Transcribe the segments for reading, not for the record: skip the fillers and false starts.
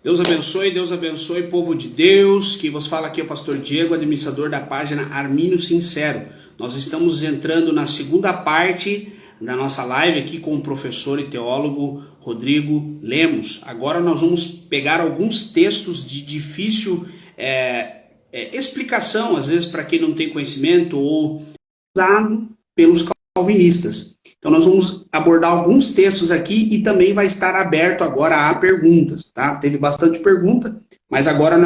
Deus abençoe, povo de Deus. Que vos fala aqui é o pastor Diego, administrador da página Armínio Sincero. Nós estamos entrando na segunda parte da nossa live aqui com o professor e teólogo Rodrigo Lemos. Agora nós vamos pegar alguns textos de difícil explicação, às vezes para quem não tem conhecimento ou usado pelos calvinistas. Então nós vamos abordar alguns textos aqui e também vai estar aberto agora a perguntas, tá? Teve bastante pergunta, mas agora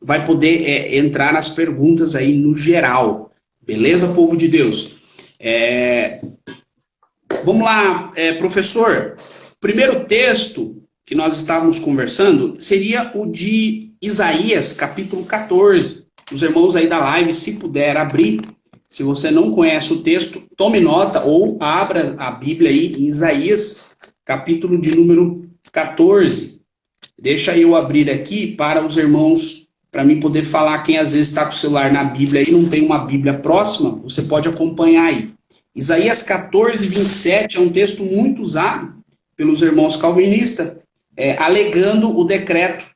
vai poder entrar nas perguntas aí no geral. Beleza, povo de Deus? Vamos lá, professor. O primeiro texto que nós estávamos conversando seria o de Isaías, capítulo 14. Os irmãos aí da live, se puder abrir, se você não conhece o texto, tome nota ou abra a Bíblia aí em Isaías, capítulo de número 14. Deixa eu abrir aqui para os irmãos, para mim poder falar. Quem às vezes está com o celular na Bíblia e não tem uma Bíblia próxima, você pode acompanhar aí. Isaías 14, 27 é um texto muito usado pelos irmãos calvinistas, alegando o decreto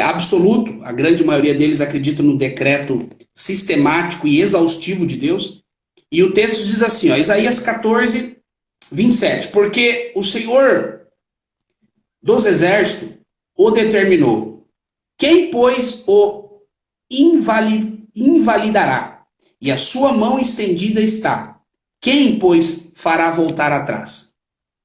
absoluto. A grande maioria deles acredita no decreto sistemático e exaustivo de Deus. E o texto diz assim, ó, Isaías 14, 27. Porque o Senhor dos Exércitos o determinou. Quem, pois, o invalidará? E a sua mão estendida está. Quem, pois, fará voltar atrás?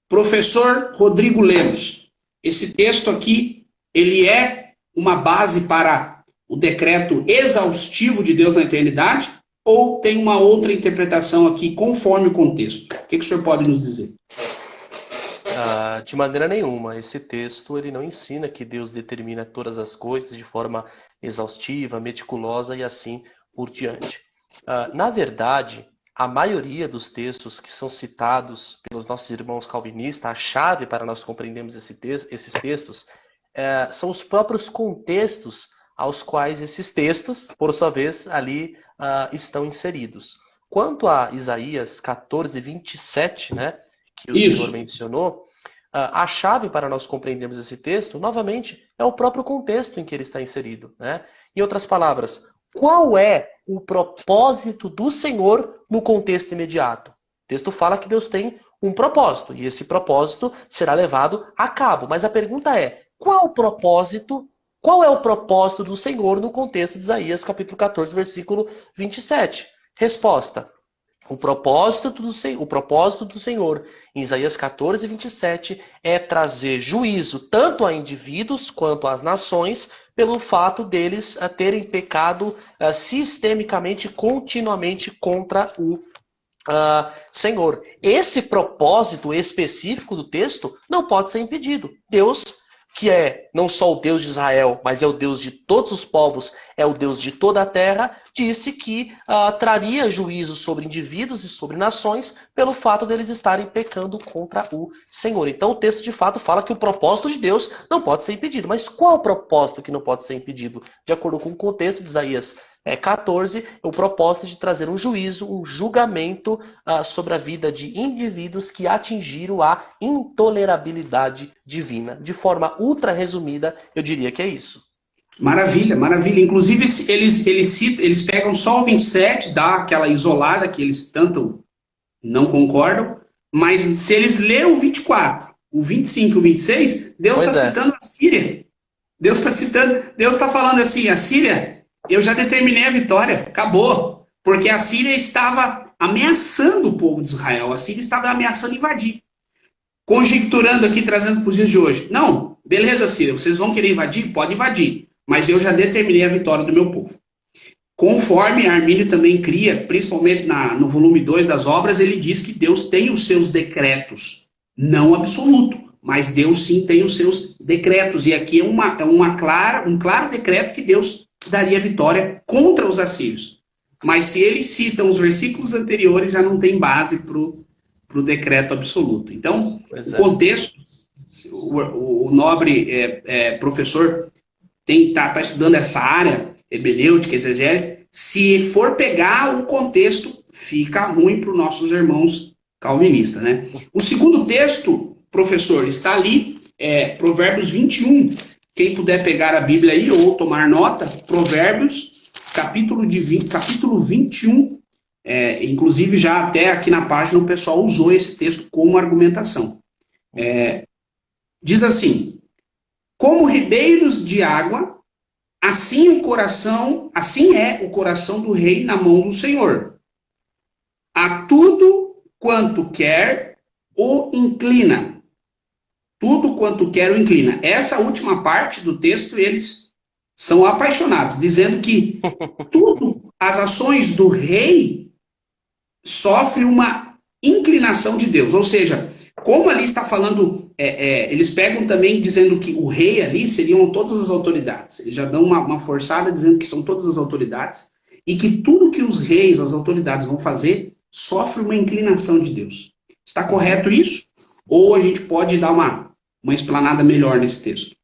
Professor Rodrigo Lemos, esse texto aqui, ele é uma base para o decreto exaustivo de Deus na eternidade, ou tem uma outra interpretação aqui conforme o contexto? O que o senhor pode nos dizer? De maneira nenhuma. Esse texto ele não ensina que Deus determina todas as coisas de forma exaustiva, meticulosa e assim por diante. Na verdade, a maioria dos textos que são citados pelos nossos irmãos calvinistas, a chave para nós compreendermos esses textos, são os próprios contextos aos quais esses textos, por sua vez, ali estão inseridos. Quanto a Isaías 14, 27, né, que o senhor mencionou, a chave para nós compreendermos esse texto, novamente, é o próprio contexto em que ele está inserido, né? Em outras palavras, qual é o propósito do Senhor no contexto imediato? O texto fala que Deus tem um propósito, e esse propósito será levado a cabo. Mas a pergunta é, qual é o propósito do Senhor no contexto de Isaías, capítulo 14, versículo 27? Resposta. O propósito do Senhor em Isaías 14, 27 é trazer juízo tanto a indivíduos quanto às nações pelo fato deles terem pecado sistemicamente, continuamente contra o Senhor. Esse propósito específico do texto não pode ser impedido. Deus, que é não só o Deus de Israel, mas é o Deus de todos os povos, é o Deus de toda a terra, disse que traria juízo sobre indivíduos e sobre nações pelo fato deles estarem pecando contra o Senhor. Então o texto de fato fala que o propósito de Deus não pode ser impedido. Mas qual é o propósito que não pode ser impedido? De acordo com o contexto de Isaías 14, o propósito de trazer um juízo, um julgamento sobre a vida de indivíduos que atingiram a intolerabilidade divina. De forma ultra resumida, eu diria que é isso. Maravilha, maravilha. Inclusive, eles pegam só o 27, dá aquela isolada que eles tanto não concordam, mas se eles lerem o 24, o 25 e o 26, Deus está citando a Síria. Deus está falando assim, a Síria, eu já determinei a vitória, acabou. Porque a Síria estava ameaçando o povo de Israel, a Síria estava ameaçando invadir. Conjecturando aqui, trazendo para os dias de hoje. Não, beleza, Síria, vocês vão querer invadir? Pode invadir. Mas eu já determinei a vitória do meu povo. Conforme Armínio também cria, principalmente no volume 2 das obras, ele diz que Deus tem os seus decretos. Não absoluto, mas Deus sim tem os seus decretos. E aqui é um claro decreto que Deus daria vitória contra os assírios. Mas se eles citam os versículos anteriores, já não tem base para o decreto absoluto. Então, o contexto, o nobre professor tá estudando essa área, hermenêutica, exegese, se for pegar o contexto, fica ruim para os nossos irmãos calvinistas, né? O segundo texto, professor, está ali Provérbios 21. Quem puder pegar a Bíblia aí ou tomar nota, Provérbios, capítulo 21. Inclusive, já até aqui na página o pessoal usou esse texto como argumentação. Diz assim: como ribeiros de água, assim é o coração do rei na mão do Senhor. A tudo quanto quer, o inclina. Tudo quanto quer, o inclina. Essa última parte do texto, eles são apaixonados, dizendo que tudo, as ações do rei, sofrem uma inclinação de Deus. Ou seja, como ali está falando, eles pegam também dizendo que o rei ali seriam todas as autoridades. Eles já dão uma forçada dizendo que são todas as autoridades e que tudo que os reis, as autoridades vão fazer, sofre uma inclinação de Deus. Está correto isso? Ou a gente pode dar uma explanada melhor nesse texto?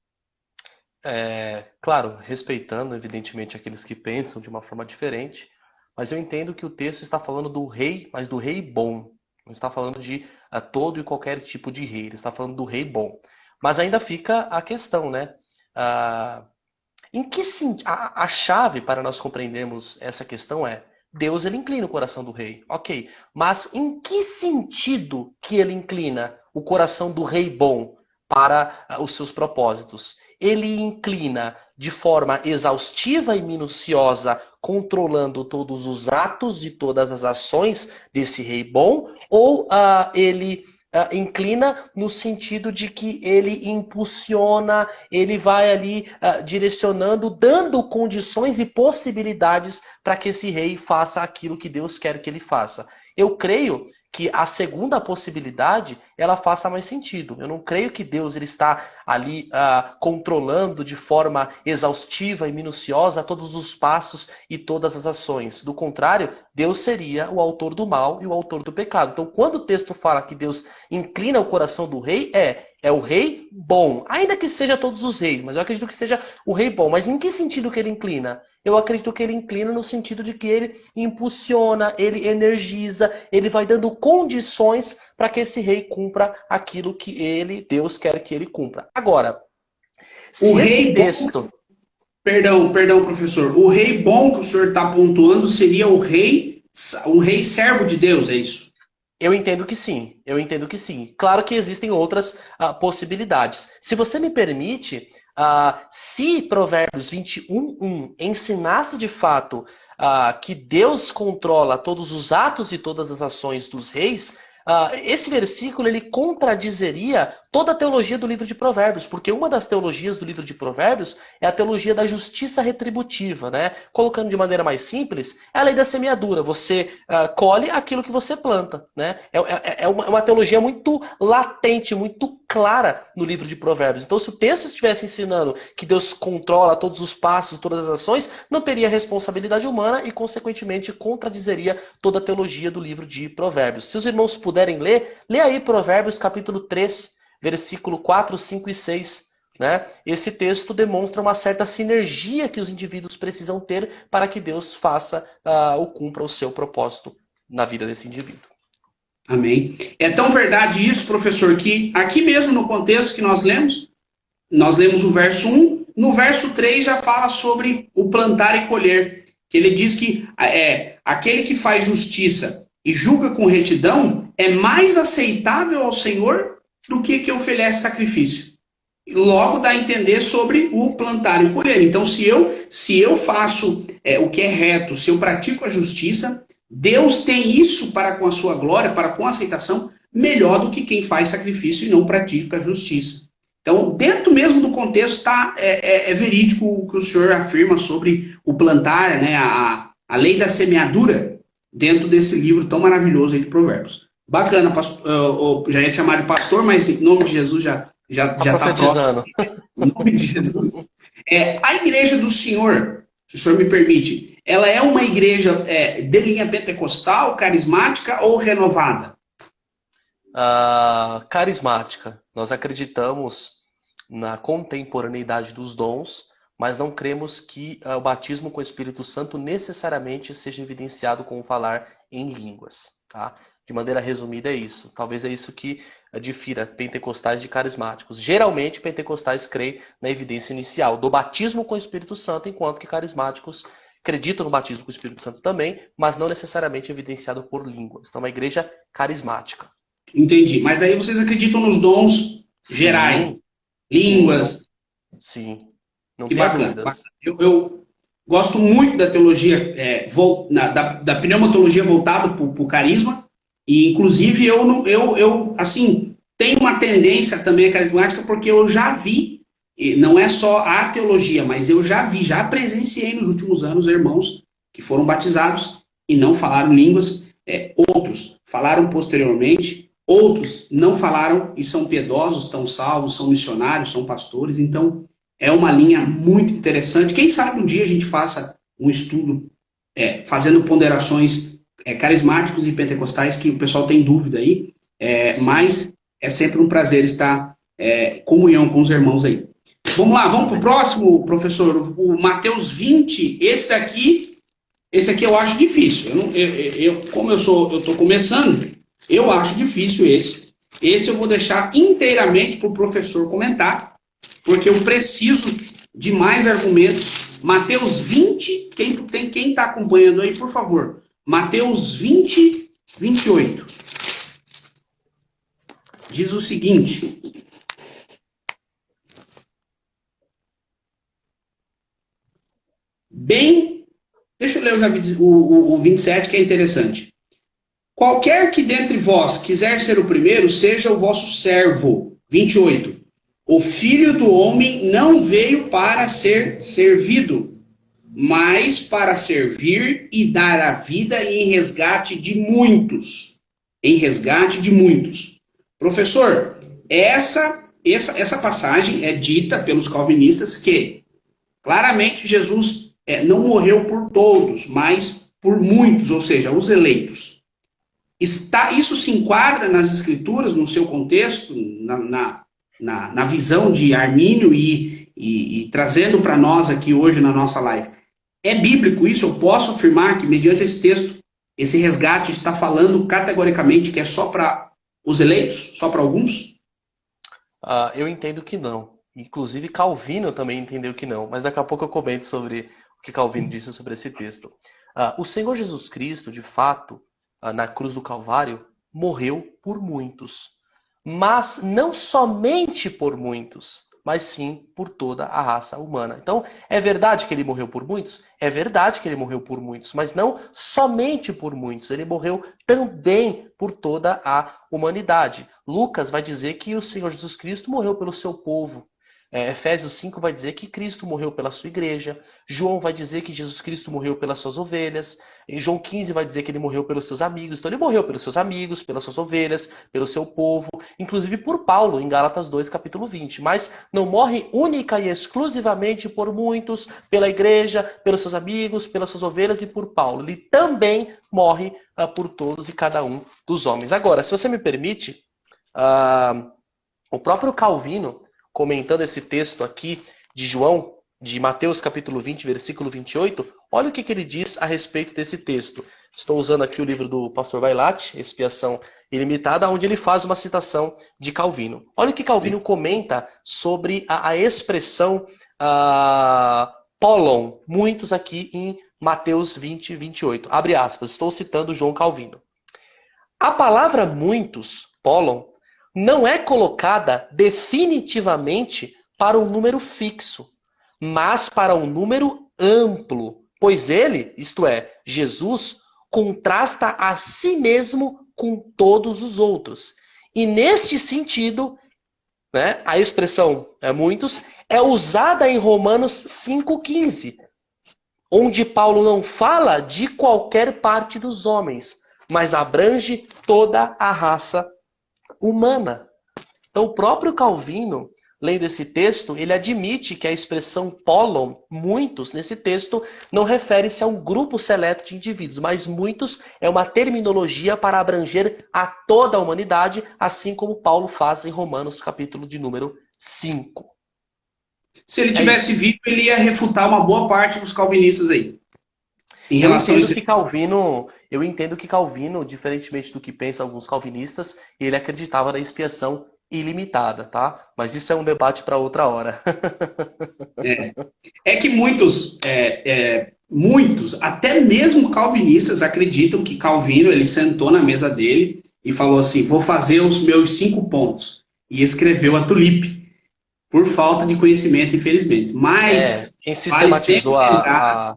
Claro, respeitando, evidentemente, aqueles que pensam de uma forma diferente, mas eu entendo que o texto está falando do rei, mas do rei bom. Não está falando de todo e qualquer tipo de rei, ele está falando do rei bom. Mas ainda fica a questão, né? Em que a chave para nós compreendermos essa questão é: Deus, ele inclina o coração do rei, ok, mas em que sentido que ele inclina o coração do rei bom para os seus propósitos? Ele inclina de forma exaustiva e minuciosa, controlando todos os atos e todas as ações desse rei bom, ou ele inclina no sentido de que ele impulsiona, ele vai ali direcionando, dando condições e possibilidades para que esse rei faça aquilo que Deus quer que ele faça? Eu creio que a segunda possibilidade, ela faça mais sentido. Eu não creio que Deus ele está ali controlando de forma exaustiva e minuciosa todos os passos e todas as ações. Do contrário, Deus seria o autor do mal e o autor do pecado. Então, quando o texto fala que Deus inclina o coração do rei, é o rei bom. Ainda que seja todos os reis, mas eu acredito que seja o rei bom. Mas em que sentido que ele inclina? Eu acredito que ele inclina no sentido de que ele impulsiona, ele energiza, ele vai dando condições para que esse rei cumpra aquilo que Deus quer que ele cumpra. Agora, se o esse rei texto... bom, perdão, professor. O rei bom que o senhor está pontuando seria um rei servo de Deus, é isso? Eu entendo que sim, Claro que existem outras possibilidades. Se você me permite, se Provérbios 21:1 ensinasse de fato que Deus controla todos os atos e todas as ações dos reis, esse versículo ele contradizeria toda a teologia do livro de Provérbios, porque uma das teologias do livro de Provérbios é a teologia da justiça retributiva, né? Colocando de maneira mais simples, é a lei da semeadura. Você colhe aquilo que você planta, né? É uma teologia muito latente, muito clara no livro de Provérbios. Então, se o texto estivesse ensinando que Deus controla todos os passos, todas as ações, não teria responsabilidade humana e, consequentemente, contradizeria toda a teologia do livro de Provérbios. Se os irmãos puderem ler, lê aí Provérbios capítulo 3, versículo 4, 5 e 6. Né? Esse texto demonstra uma certa sinergia que os indivíduos precisam ter para que Deus faça ou cumpra o seu propósito na vida desse indivíduo. Amém. É tão verdade isso, professor, que aqui mesmo no contexto que nós lemos o verso 1, no verso 3 já fala sobre o plantar e colher, que ele diz que aquele que faz justiça e julga com retidão é mais aceitável ao Senhor do que oferece sacrifício. Logo dá a entender sobre o plantar e o colher. Então, se eu faço o que é reto, se eu pratico a justiça, Deus tem isso para com a sua glória, para com a aceitação, melhor do que quem faz sacrifício e não pratica a justiça. Então, dentro mesmo do contexto, é verídico o que o senhor afirma sobre o plantar, né, a lei da semeadura, dentro desse livro tão maravilhoso aí de Provérbios. Bacana, já ia te chamar de pastor, mas em nome de Jesus já está próximo. Em nome de Jesus. A igreja do Senhor, se o senhor me permite, ela é uma igreja de linha pentecostal, carismática ou renovada? Carismática. Nós acreditamos na contemporaneidade dos dons, mas não cremos que o batismo com o Espírito Santo necessariamente seja evidenciado com o falar em línguas. Tá? De maneira resumida, é isso. Talvez é isso que difira pentecostais de carismáticos. Geralmente, pentecostais creem na evidência inicial do batismo com o Espírito Santo, enquanto que carismáticos acreditam no batismo com o Espírito Santo também, mas não necessariamente evidenciado por línguas. Então, é uma igreja carismática. Entendi. Mas daí vocês acreditam nos dons gerais, línguas. Sim. Não Que tenha bacana. dúvidas. Eu gosto muito da teologia, da pneumatologia voltada para o carisma, e inclusive eu assim, tenho uma tendência também carismática, porque eu já vi, não é só a teologia, mas eu já vi, já presenciei nos últimos anos irmãos que foram batizados e não falaram línguas, outros falaram posteriormente, outros não falaram e são piedosos, estão salvos, são missionários, são pastores, então é uma linha muito interessante. Quem sabe um dia a gente faça um estudo fazendo ponderações carismáticos e pentecostais, que o pessoal tem dúvida aí, mas é sempre um prazer estar comunhão com os irmãos aí. Vamos lá, vamos para o próximo, professor, o Mateus 20, esse aqui eu acho difícil. Como eu estou começando, eu acho difícil esse. Esse eu vou deixar inteiramente para o professor comentar, porque eu preciso de mais argumentos. Mateus 20, quem está acompanhando aí, por favor. Mateus 20, 28. Diz o seguinte. Deixa eu ler o 27, que é interessante. Qualquer que dentre vós quiser ser o primeiro, seja o vosso servo. 28. O Filho do Homem não veio para ser servido, mas para servir e dar a vida em resgate de muitos. Em resgate de muitos. Professor, essa passagem é dita pelos calvinistas que, claramente, Jesus não morreu por todos, mas por muitos, ou seja, os eleitos. Isso se enquadra nas Escrituras, no seu contexto, na visão de Armínio e trazendo para nós aqui hoje na nossa live. É bíblico isso? Eu posso afirmar que, mediante esse texto, esse resgate está falando categoricamente que é só para os eleitos? Só para alguns? Eu entendo que não. Inclusive, Calvino também entendeu que não. Mas daqui a pouco eu comento sobre o que Calvino disse sobre esse texto. O Senhor Jesus Cristo, de fato, na cruz do Calvário, morreu por muitos. Mas não somente por muitos, mas sim por toda a raça humana. Então, é verdade que ele morreu por muitos? É verdade que ele morreu por muitos, mas não somente por muitos. Ele morreu também por toda a humanidade. Lucas vai dizer que o Senhor Jesus Cristo morreu pelo seu povo. Efésios 5 vai dizer que Cristo morreu pela sua igreja. João vai dizer que Jesus Cristo morreu pelas suas ovelhas. Em João 15 vai dizer que ele morreu pelos seus amigos. Então ele morreu pelos seus amigos, pelas suas ovelhas, pelo seu povo. Inclusive por Paulo, em Gálatas 2, capítulo 20. Mas não morre única e exclusivamente por muitos, pela igreja, pelos seus amigos, pelas suas ovelhas e por Paulo. Ele também morre por todos e cada um dos homens. Agora, se você me permite, o próprio Calvino, comentando esse texto aqui de João, de Mateus capítulo 20, versículo 28, olha o que ele diz a respeito desse texto. Estou usando aqui o livro do pastor Vailate, Expiação Ilimitada, onde ele faz uma citação de Calvino. Olha o que Calvino comenta sobre a expressão polon, muitos aqui em Mateus 20, 28. Abre aspas, estou citando João Calvino. A palavra muitos, polon, não é colocada definitivamente para um número fixo, mas para um número amplo, pois ele, isto é, Jesus, contrasta a si mesmo com todos os outros. E neste sentido, a expressão muitos é usada em Romanos 5,15, onde Paulo não fala de qualquer parte dos homens, mas abrange toda a raça humana. Então, o próprio Calvino, lendo esse texto, ele admite que a expressão polon, muitos, nesse texto, não refere-se a um grupo seleto de indivíduos, mas muitos é uma terminologia para abranger a toda a humanidade, assim como Paulo faz em Romanos, capítulo de número 5. Se ele tivesse vivo, ele ia refutar uma boa parte dos calvinistas aí. Em Eu relação a entendo esse... que Calvino, eu entendo que Calvino, diferentemente do que pensam alguns calvinistas, ele acreditava na expiação ilimitada, tá? Mas isso é um debate para outra hora. É que muitos, até mesmo calvinistas, acreditam que Calvino, ele sentou na mesa dele e falou assim, vou fazer os meus 5 pontos. E escreveu a Tulipe, por falta de conhecimento, infelizmente. Mas Quem vale sempre sistematizou lembrar...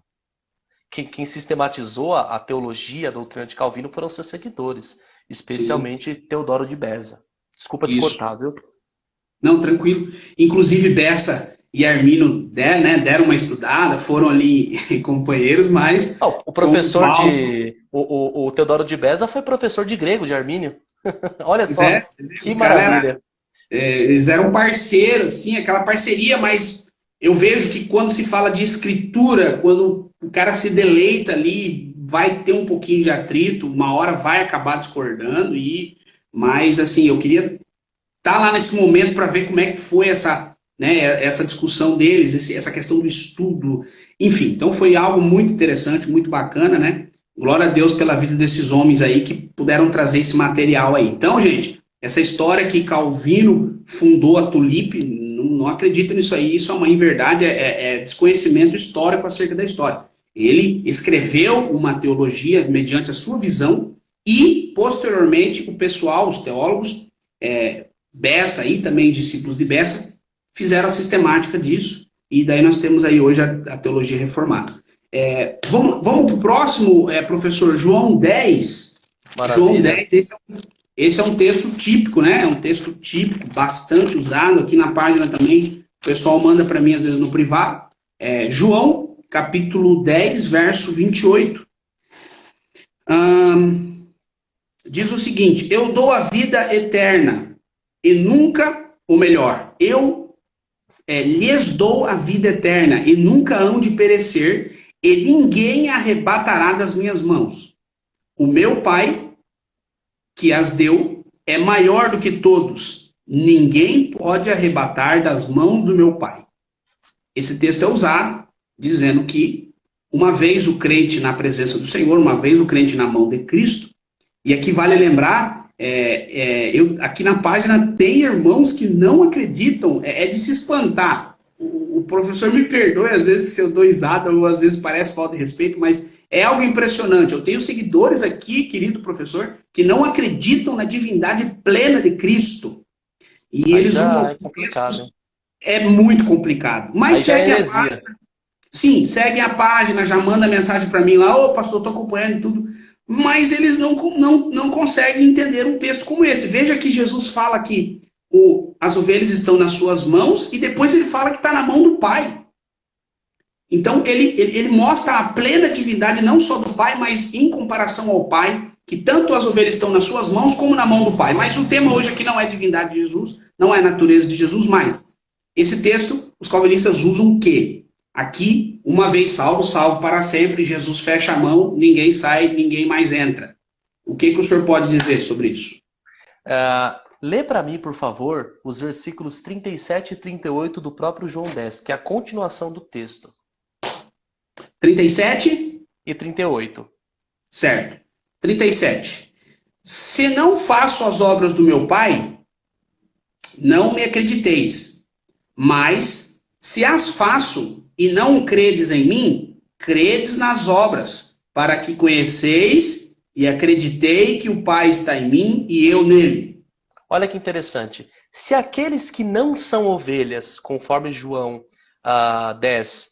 quem sistematizou a teologia, a doutrina de Calvino foram seus seguidores, Sim, especialmente Teodoro de Beza. Desculpa te isso. cortar, viu? Não, tranquilo. Inclusive, Bessa e Armino deram uma estudada, foram ali companheiros, mas Não, o como professor Paulo... de. O Teodoro de Beza foi professor de grego de Armínio. Olha só, Você vê, que os caras maravilha. eles eram parceiros, assim, aquela parceria, mas eu vejo que quando se fala de escritura, quando o cara se deleita ali, vai ter um pouquinho de atrito, uma hora vai acabar discordando, mas assim, eu queria estar lá nesse momento para ver como é que foi essa discussão deles, essa questão do estudo, enfim, então foi algo muito interessante, muito bacana, né? Glória a Deus pela vida desses homens aí que puderam trazer esse material aí. Então, gente, essa história que Calvino fundou a Tulipe, não acredito nisso aí, isso é uma inverdade, é desconhecimento histórico acerca da história. Ele escreveu uma teologia mediante a sua visão e, posteriormente, o pessoal, os teólogos, Bessa e também discípulos de Bessa, fizeram a sistemática disso, e daí nós temos aí hoje a teologia reformada. Vamos para o próximo, professor, João 10. João Maravilha. 10, esse é um texto típico, né? É um texto típico, bastante usado. Aqui na página também, o pessoal manda para mim, às vezes, no privado. João, capítulo 10, verso 28. Diz o seguinte: eu dou a vida eterna e nunca, ou melhor, eu lhes dou a vida eterna e nunca hão de perecer, e ninguém arrebatará das minhas mãos. O meu Pai, que as deu, é maior do que todos. Ninguém pode arrebatar das mãos do meu Pai. Esse texto é usado dizendo que uma vez o crente na presença do Senhor, uma vez o crente na mão de Cristo, e aqui vale lembrar, aqui na página tem irmãos que não acreditam, é de se espantar. O professor me perdoe, às vezes, se eu dou risada ou às vezes parece falta de respeito, mas é algo impressionante. Eu tenho seguidores aqui, querido professor, que não acreditam na divindade plena de Cristo. E Aí eles já usam é os complicado. textos, é muito complicado. Mas Aí já é segue a heresia. página. Sim, segue a página, já manda mensagem para mim lá, ô pastor, estou acompanhando tudo. Mas eles não conseguem entender um texto como esse. Veja que Jesus fala que as ovelhas estão nas suas mãos e depois ele fala que está na mão do Pai. Então ele mostra a plena divindade não só do Pai, mas em comparação ao Pai, que tanto as ovelhas estão nas suas mãos como na mão do Pai. Mas o tema hoje aqui não é divindade de Jesus, não é a natureza de Jesus, mas esse texto, os calvinistas usam o quê? Aqui, uma vez salvo, salvo para sempre, Jesus fecha a mão, ninguém sai, ninguém mais entra. O que o senhor pode dizer sobre isso? Lê para mim, por favor, os versículos 37 e 38 do próprio João 10, que é a continuação do texto. 37? E 38. Certo. 37. Se não faço as obras do meu Pai, não me acrediteis. Mas, se as faço e não credes em mim, credes nas obras, para que conheceis e acreditei que o Pai está em mim e eu nele. Olha que interessante. Se aqueles que não são ovelhas, conforme João 10,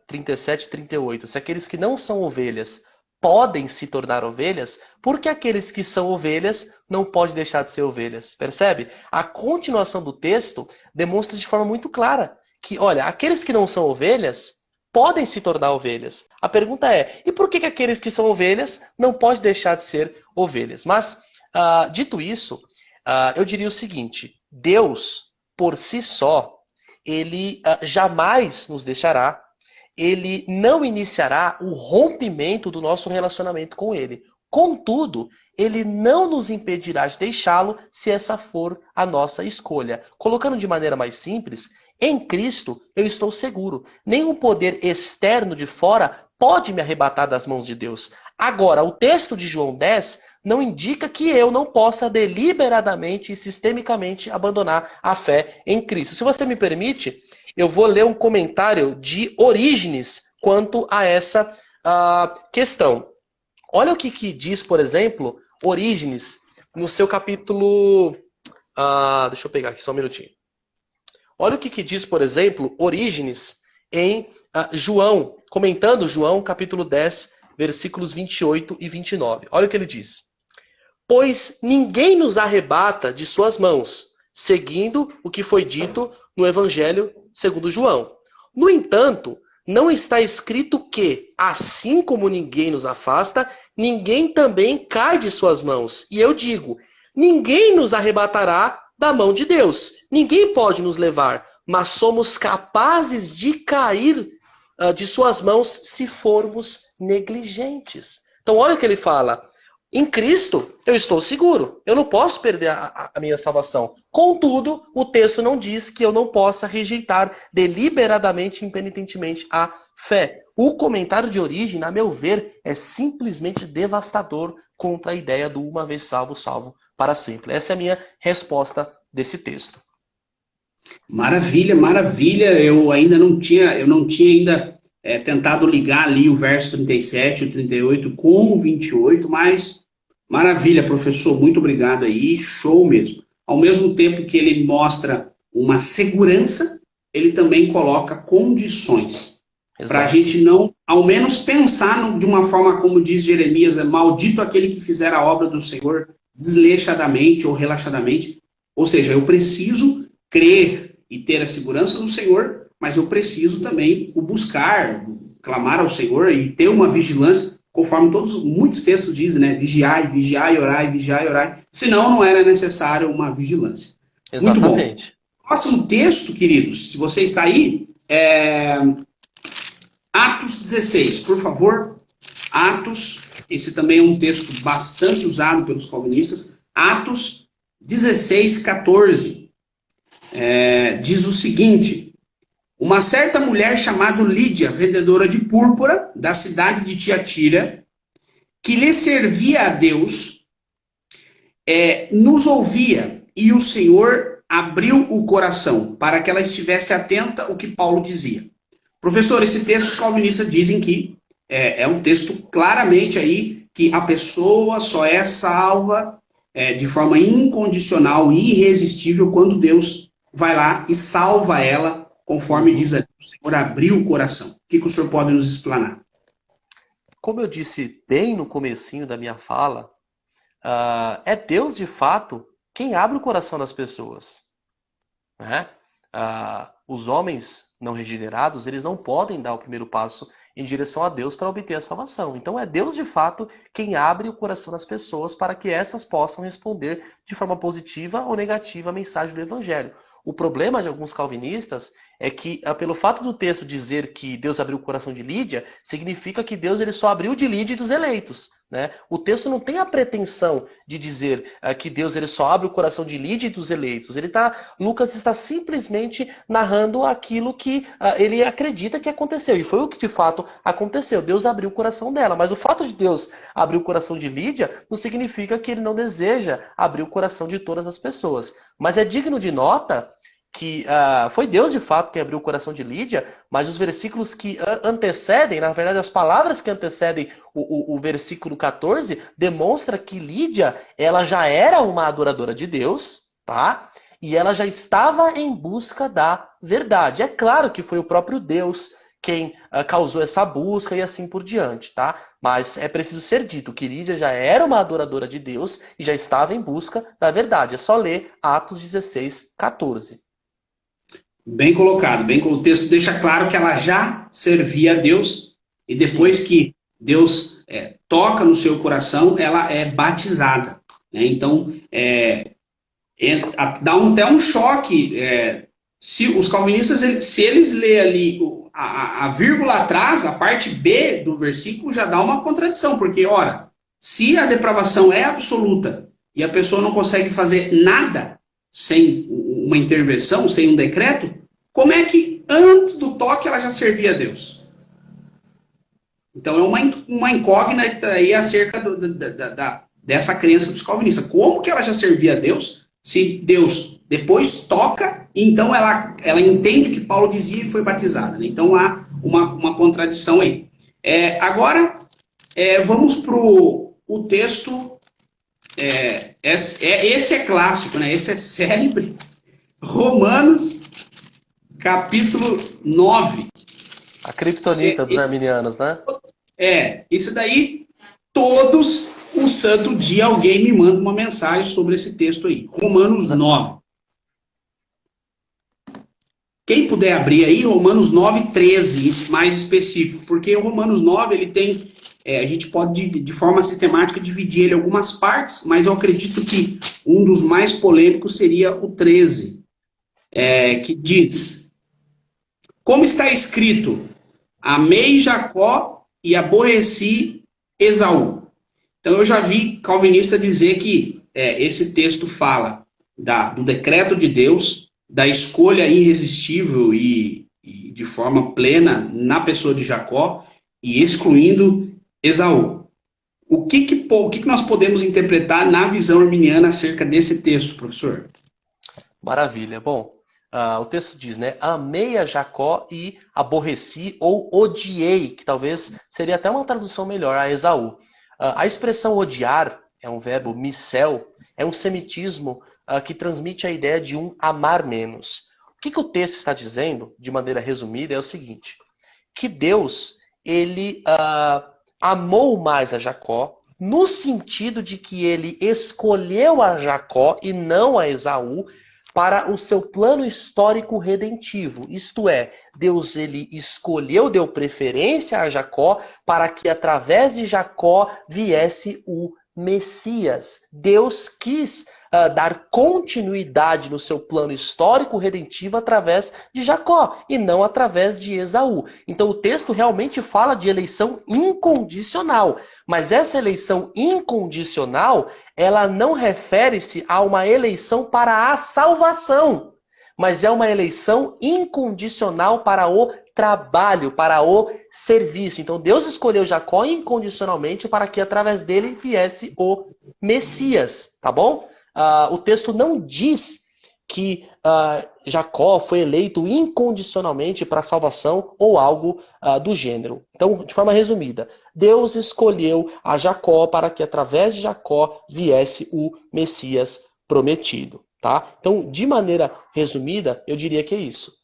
37 e 38, se aqueles que não são ovelhas podem se tornar ovelhas, por que aqueles que são ovelhas não podem deixar de ser ovelhas? Percebe? A continuação do texto demonstra de forma muito clara que, olha, aqueles que não são ovelhas podem se tornar ovelhas. A pergunta é, e por que aqueles que são ovelhas não podem deixar de ser ovelhas? Mas, dito isso, eu diria o seguinte, Deus, por si só, ele jamais nos deixará, ele não iniciará o rompimento do nosso relacionamento com ele. Contudo, ele não nos impedirá de deixá-lo se essa for a nossa escolha. Colocando de maneira mais simples, em Cristo eu estou seguro. Nenhum poder externo de fora pode me arrebatar das mãos de Deus. Agora, o texto de João 10 não indica que eu não possa deliberadamente e sistemicamente abandonar a fé em Cristo. Se você me permite, eu vou ler um comentário de Orígenes quanto a essa questão. Olha o que diz, por exemplo, Orígenes, no seu capítulo... deixa eu pegar aqui só um minutinho. Olha o que diz, por exemplo, Orígenes em João, comentando João, capítulo 10, versículos 28 e 29. Olha o que ele diz. Pois ninguém nos arrebata de suas mãos, seguindo o que foi dito no Evangelho segundo João. No entanto, não está escrito que, assim como ninguém nos afasta, ninguém também cai de suas mãos. E eu digo, ninguém nos arrebatará da mão de Deus. Ninguém pode nos levar, mas somos capazes de cair de suas mãos se formos negligentes. Então olha o que ele fala. Em Cristo, eu estou seguro. Eu não posso perder a minha salvação. Contudo, o texto não diz que eu não possa rejeitar deliberadamente e impenitentemente a fé. O comentário de origem, a meu ver, é simplesmente devastador contra a ideia do uma vez salvo, salvo para sempre. Essa é a minha resposta desse texto. Maravilha, maravilha. Eu não tinha ainda tentado ligar ali o verso 37 e o 38 com o 28, mas maravilha, professor, muito obrigado aí, show mesmo. Ao mesmo tempo que ele mostra uma segurança, ele também coloca condições. Para a gente não, ao menos pensar de uma forma como diz Jeremias, maldito aquele que fizer a obra do Senhor desleixadamente ou relaxadamente. Ou seja, eu preciso crer e ter a segurança do Senhor, mas eu preciso também o buscar, clamar ao Senhor e ter uma vigilância, conforme muitos textos dizem, né? Vigiai, vigiai, orai, vigiai, orai. Senão não era necessário uma vigilância. Exatamente. Muito bom. Próximo texto, queridos, se você está aí, Atos 16, por favor. Atos, esse também é um texto bastante usado pelos calvinistas. Atos 16, 14. Diz o seguinte: uma certa mulher chamada Lídia, vendedora de púrpura, da cidade de Tiatira, que lhe servia a Deus, nos ouvia, e o Senhor abriu o coração para que ela estivesse atenta ao que Paulo dizia. Professor, esse texto os calvinistas dizem que é um texto claramente aí que a pessoa só é salva de forma incondicional e irresistível quando Deus vai lá e salva ela, conforme diz ali, o Senhor abriu o coração. O que o senhor pode nos explanar? Como eu disse bem no comecinho da minha fala, é Deus, de fato, quem abre o coração das pessoas. Né? Os homens não regenerados, eles não podem dar o primeiro passo em direção a Deus para obter a salvação. Então é Deus, de fato, quem abre o coração das pessoas para que essas possam responder de forma positiva ou negativa a mensagem do Evangelho. O problema de alguns calvinistas é que, pelo fato do texto dizer que Deus abriu o coração de Lídia, significa que Deus ele só abriu de Lídia e dos eleitos. Né? O texto não tem a pretensão de dizer que Deus ele só abre o coração de Lídia e dos eleitos. Lucas está simplesmente narrando aquilo que ele acredita que aconteceu. E foi o que de fato aconteceu. Deus abriu o coração dela. Mas o fato de Deus abrir o coração de Lídia não significa que ele não deseja abrir o coração de todas as pessoas. Mas é digno de nota que foi Deus de fato quem abriu o coração de Lídia, mas os versículos que antecedem, na verdade as palavras que antecedem o versículo 14, demonstra que Lídia, ela já era uma adoradora de Deus, tá? E ela já estava em busca da verdade. É claro que foi o próprio Deus quem causou essa busca e assim por diante, tá? Mas é preciso ser dito que Lídia já era uma adoradora de Deus e já estava em busca da verdade. É só ler Atos 16, 14. Bem colocado, o texto deixa claro que ela já servia a Deus e depois Sim. que Deus toca no seu coração, ela é batizada. Né? Então, dá até um choque. Se os calvinistas, se eles lerem ali a vírgula atrás, a parte B do versículo, já dá uma contradição, porque, ora, se a depravação é absoluta e a pessoa não consegue fazer nada sem uma intervenção, sem um decreto, como é que antes do toque ela já servia a Deus? Então é uma incógnita aí acerca dessa crença dos calvinistas. Como que ela já servia a Deus, se Deus depois toca, então ela entende o que Paulo dizia e foi batizada, né? Então há uma contradição aí. Agora, vamos para o texto. Esse é clássico, né? Esse é célebre. Romanos, capítulo 9. A criptonita dos arminianos, né? Isso daí, todos o santo dia alguém me manda uma mensagem sobre esse texto aí. Romanos 9. Quem puder abrir aí, Romanos 9, 13, mais específico, porque o Romanos 9, ele tem, a gente pode, de forma sistemática, dividir ele em algumas partes, mas eu acredito que um dos mais polêmicos seria o 13, que diz: como está escrito, amei Jacó e aborreci Esaú. Então eu já vi calvinista dizer que esse texto fala do decreto de Deus, da escolha irresistível e de forma plena na pessoa de Jacó e excluindo Esaú. O que nós podemos interpretar na visão arminiana acerca desse texto, professor? Maravilha. Bom, o texto diz, né? Amei a Jacó e aborreci ou odiei, que talvez seria até uma tradução melhor, a Esaú. A expressão odiar é um verbo missel, é um semitismo que transmite a ideia de um amar menos. O que o texto está dizendo, de maneira resumida, é o seguinte: que Deus, ele amou mais a Jacó, no sentido de que ele escolheu a Jacó e não a Esaú para o seu plano histórico redentivo. Isto é, Deus ele escolheu, deu preferência a Jacó para que através de Jacó viesse o Messias. Deus quis dar continuidade no seu plano histórico redentivo através de Jacó e não através de Esaú. Então o texto realmente fala de eleição incondicional, mas essa eleição incondicional, ela não refere-se a uma eleição para a salvação, mas é uma eleição incondicional para o trabalho, para o serviço. Então Deus escolheu Jacó incondicionalmente para que através dele viesse o Messias, tá bom? O texto não diz que Jacó foi eleito incondicionalmente para a salvação ou algo do gênero. Então, de forma resumida, Deus escolheu a Jacó para que através de Jacó viesse o Messias prometido, tá? Então, de maneira resumida, eu diria que é isso.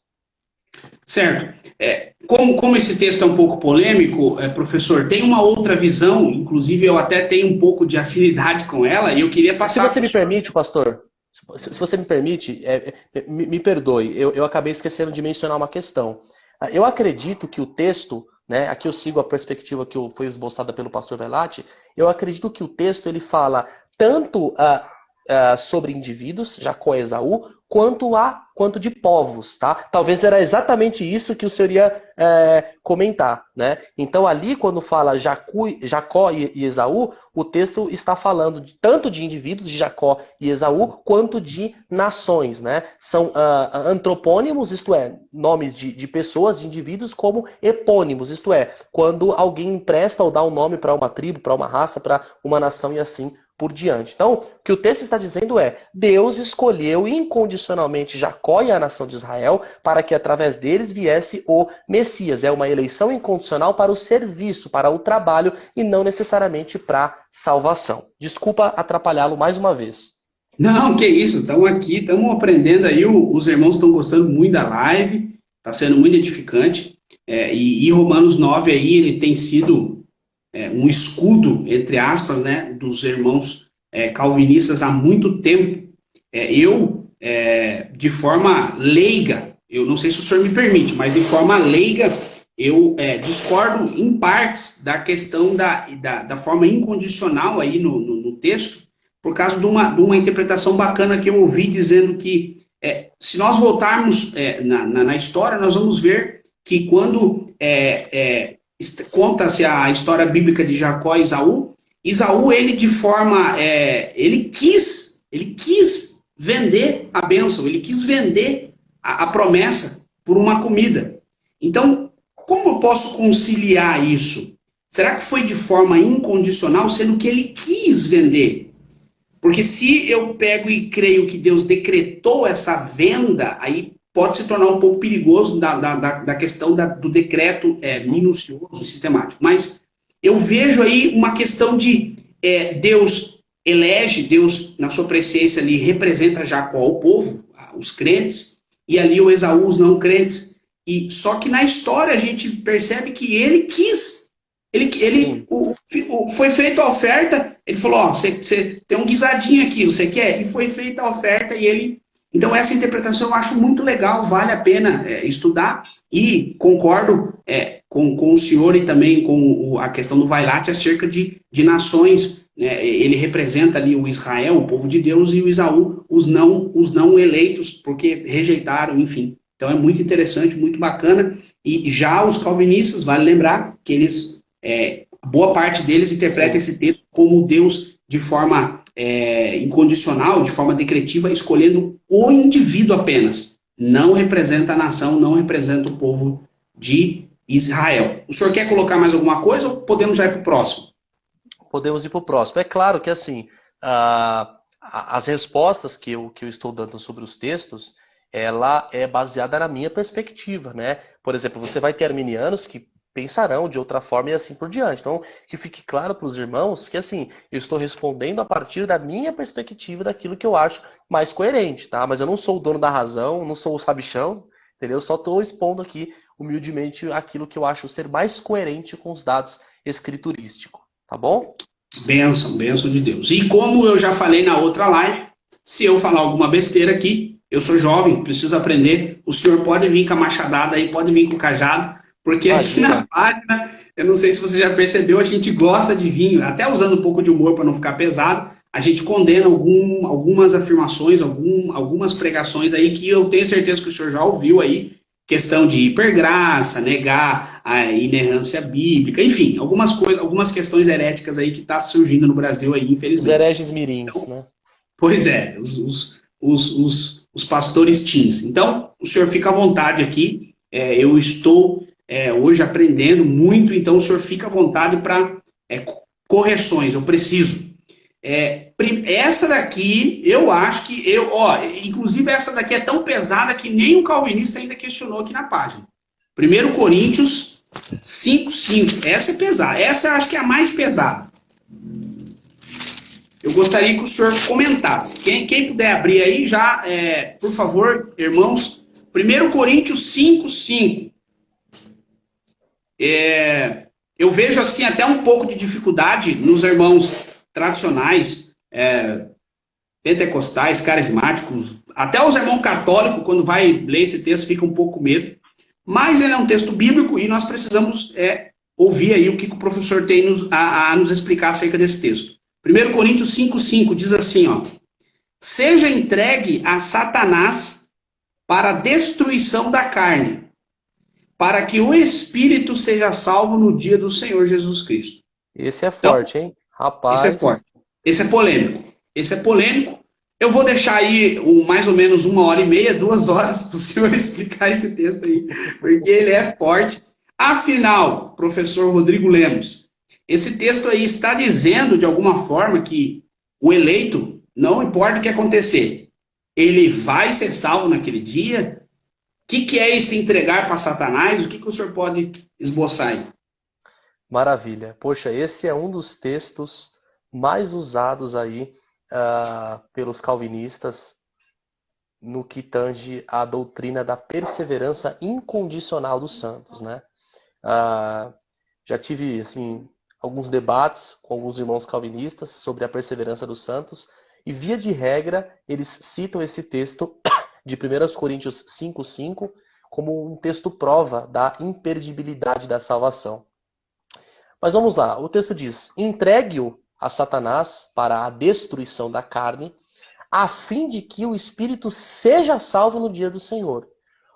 Certo. Como esse texto é um pouco polêmico, professor, tem uma outra visão, inclusive eu até tenho um pouco de afinidade com ela, e eu queria passar... Se você me permite, pastor, se você me permite, me perdoe, eu acabei esquecendo de mencionar uma questão. Eu acredito que o texto, né, aqui eu sigo a perspectiva que foi esboçada pelo pastor Velati, eu acredito que o texto ele fala tanto sobre indivíduos, Jacó e Esaú, quanto de povos, tá? Talvez era exatamente isso que o senhor ia comentar, né? Então ali, quando fala Jacó e Esaú, o texto está falando tanto de indivíduos, de Jacó e Esaú, quanto de nações, né? São antropônimos, isto é, nomes de pessoas, de indivíduos, como epônimos, isto é, quando alguém empresta ou dá um nome para uma tribo, para uma raça, para uma nação e assim por diante. Então, o que o texto está dizendo é: Deus escolheu incondicionalmente Jacó e a nação de Israel para que através deles viesse o Messias. É uma eleição incondicional para o serviço, para o trabalho e não necessariamente para salvação. Desculpa atrapalhá-lo mais uma vez. Não, que isso, estamos aqui, estamos aprendendo aí, os irmãos estão gostando muito da live, está sendo muito edificante, e Romanos 9 aí, ele tem sido um escudo, entre aspas, né, dos irmãos calvinistas há muito tempo. De forma leiga, eu não sei se o senhor me permite, mas de forma leiga, eu discordo em partes da questão da forma incondicional aí no texto, por causa de uma interpretação bacana que eu ouvi dizendo que, se nós voltarmos na história, nós vamos ver que quando conta-se a história bíblica de Jacó e Esaú, ele de forma, ele quis vender a bênção, ele quis vender a promessa por uma comida. Então, como eu posso conciliar isso? será que foi de forma incondicional, sendo que ele quis vender? Porque se eu pego e creio que Deus decretou essa venda, aí pode se tornar um pouco perigoso da questão do decreto minucioso e sistemático. Mas eu vejo aí uma questão de Deus elege, Deus, na sua presciência ali, representa Jacó, o povo, os crentes, e ali o Esaú, os não crentes. E só que na história a gente percebe que ele quis. Foi feita a oferta, ele falou, ó, você tem um guisadinho aqui, você quer? E foi feita a oferta e ele... Então essa interpretação eu acho muito legal, vale a pena estudar, e concordo com o senhor e também com a questão do Vailate acerca de nações, ele representa ali o Israel, o povo de Deus, e o Esaú, os não eleitos, porque rejeitaram, enfim. Então é muito interessante, muito bacana, e já os calvinistas, vale lembrar que eles... boa parte deles interpreta esse texto como Deus de forma incondicional, de forma decretiva, escolhendo o indivíduo apenas. Não representa a nação, não representa o povo de Israel. O senhor quer colocar mais alguma coisa ou podemos já ir para o próximo? Podemos ir para o próximo. É claro que assim, as respostas que eu estou dando sobre os textos, ela é baseada na minha perspectiva, né? Por exemplo, você vai ter arminianos que pensarão de outra forma e assim por diante. Então, que fique claro para os irmãos que, assim, eu estou respondendo a partir da minha perspectiva, daquilo que eu acho mais coerente, tá? Mas eu não sou o dono da razão, não sou o sabichão, entendeu? Só estou expondo aqui, humildemente, aquilo que eu acho ser mais coerente com os dados escriturísticos, tá bom? Bênção de Deus. E como eu já falei na outra live, se eu falar alguma besteira aqui, eu sou jovem, preciso aprender, o senhor pode vir com a machadada aí, pode vir com o cajado, porque aqui na página, eu não sei se você já percebeu, a gente gosta de vir, até usando um pouco de humor para não ficar pesado, a gente condena algumas afirmações, algumas pregações aí que eu tenho certeza que o senhor já ouviu aí, questão de hipergraça, negar a inerrância bíblica, enfim, algumas questões heréticas aí que tá surgindo no Brasil aí, infelizmente. Os hereges mirins, então, né? Pois é, os pastores teens. Então, o senhor fica à vontade aqui, eu estou... hoje aprendendo muito, então o senhor fica à vontade para correções, eu preciso. Essa daqui, eu acho que, inclusive essa daqui é tão pesada que nem um calvinista ainda questionou aqui na página. 1 Coríntios 5:5, essa é pesada, essa eu acho que é a mais pesada. Eu gostaria que o senhor comentasse. Quem puder abrir aí, já, por favor, irmãos, 1 Coríntios 5:5. Eu vejo assim até um pouco de dificuldade nos irmãos tradicionais, pentecostais, carismáticos, até os irmãos católicos, quando vai ler esse texto, fica um pouco com medo. Mas ele é um texto bíblico e nós precisamos ouvir aí o que o professor tem a nos explicar acerca desse texto. 1 Coríntios 5:5 diz assim, ó: seja entregue a Satanás para a destruição da carne, para que o espírito seja salvo no dia do Senhor Jesus Cristo. Esse é forte, hein? Rapaz. Esse é forte. Esse é polêmico. Eu vou deixar aí mais ou menos 1h30, 2 horas para o senhor explicar esse texto aí, porque ele é forte. Afinal, professor Rodrigo Lemos, esse texto aí está dizendo de alguma forma que o eleito, não importa o que acontecer, ele vai ser salvo naquele dia. O que é esse entregar para Satanás? O que o senhor pode esboçar aí? Maravilha. Poxa, esse é um dos textos mais usados aí pelos calvinistas no que tange à doutrina da perseverança incondicional dos santos, né? Já tive, assim, alguns debates com alguns irmãos calvinistas sobre a perseverança dos santos e, via de regra, eles citam esse texto de 1 Coríntios 5:5 como um texto prova da imperdibilidade da salvação. Mas vamos lá, o texto diz: entregue-o a Satanás para a destruição da carne, a fim de que o espírito seja salvo no dia do Senhor.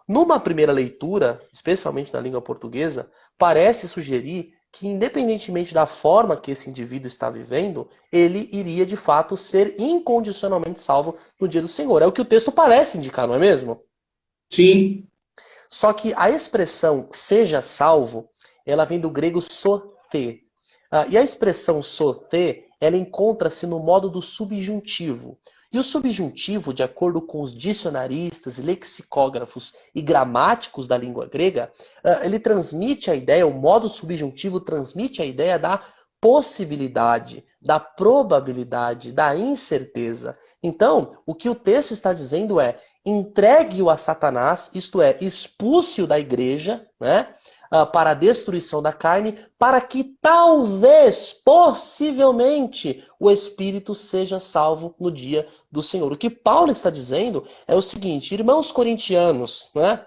Numa primeira leitura, especialmente na língua portuguesa, parece sugerir que, independentemente da forma que esse indivíduo está vivendo, ele iria de fato ser incondicionalmente salvo no dia do Senhor. É o que o texto parece indicar, não é mesmo? Sim. Só que a expressão seja salvo, ela vem do grego soter. E a expressão soter, ela encontra-se no modo do subjuntivo. E o subjuntivo, de acordo com os dicionaristas, lexicógrafos e gramáticos da língua grega, ele transmite a ideia, o modo subjuntivo transmite a ideia da possibilidade, da probabilidade, da incerteza. Então, o que o texto está dizendo é: entregue-o a Satanás, isto é, expulse-o da igreja, né, para a destruição da carne, para que talvez, possivelmente, o espírito seja salvo no dia do Senhor. O que Paulo está dizendo é o seguinte: irmãos corintianos, né?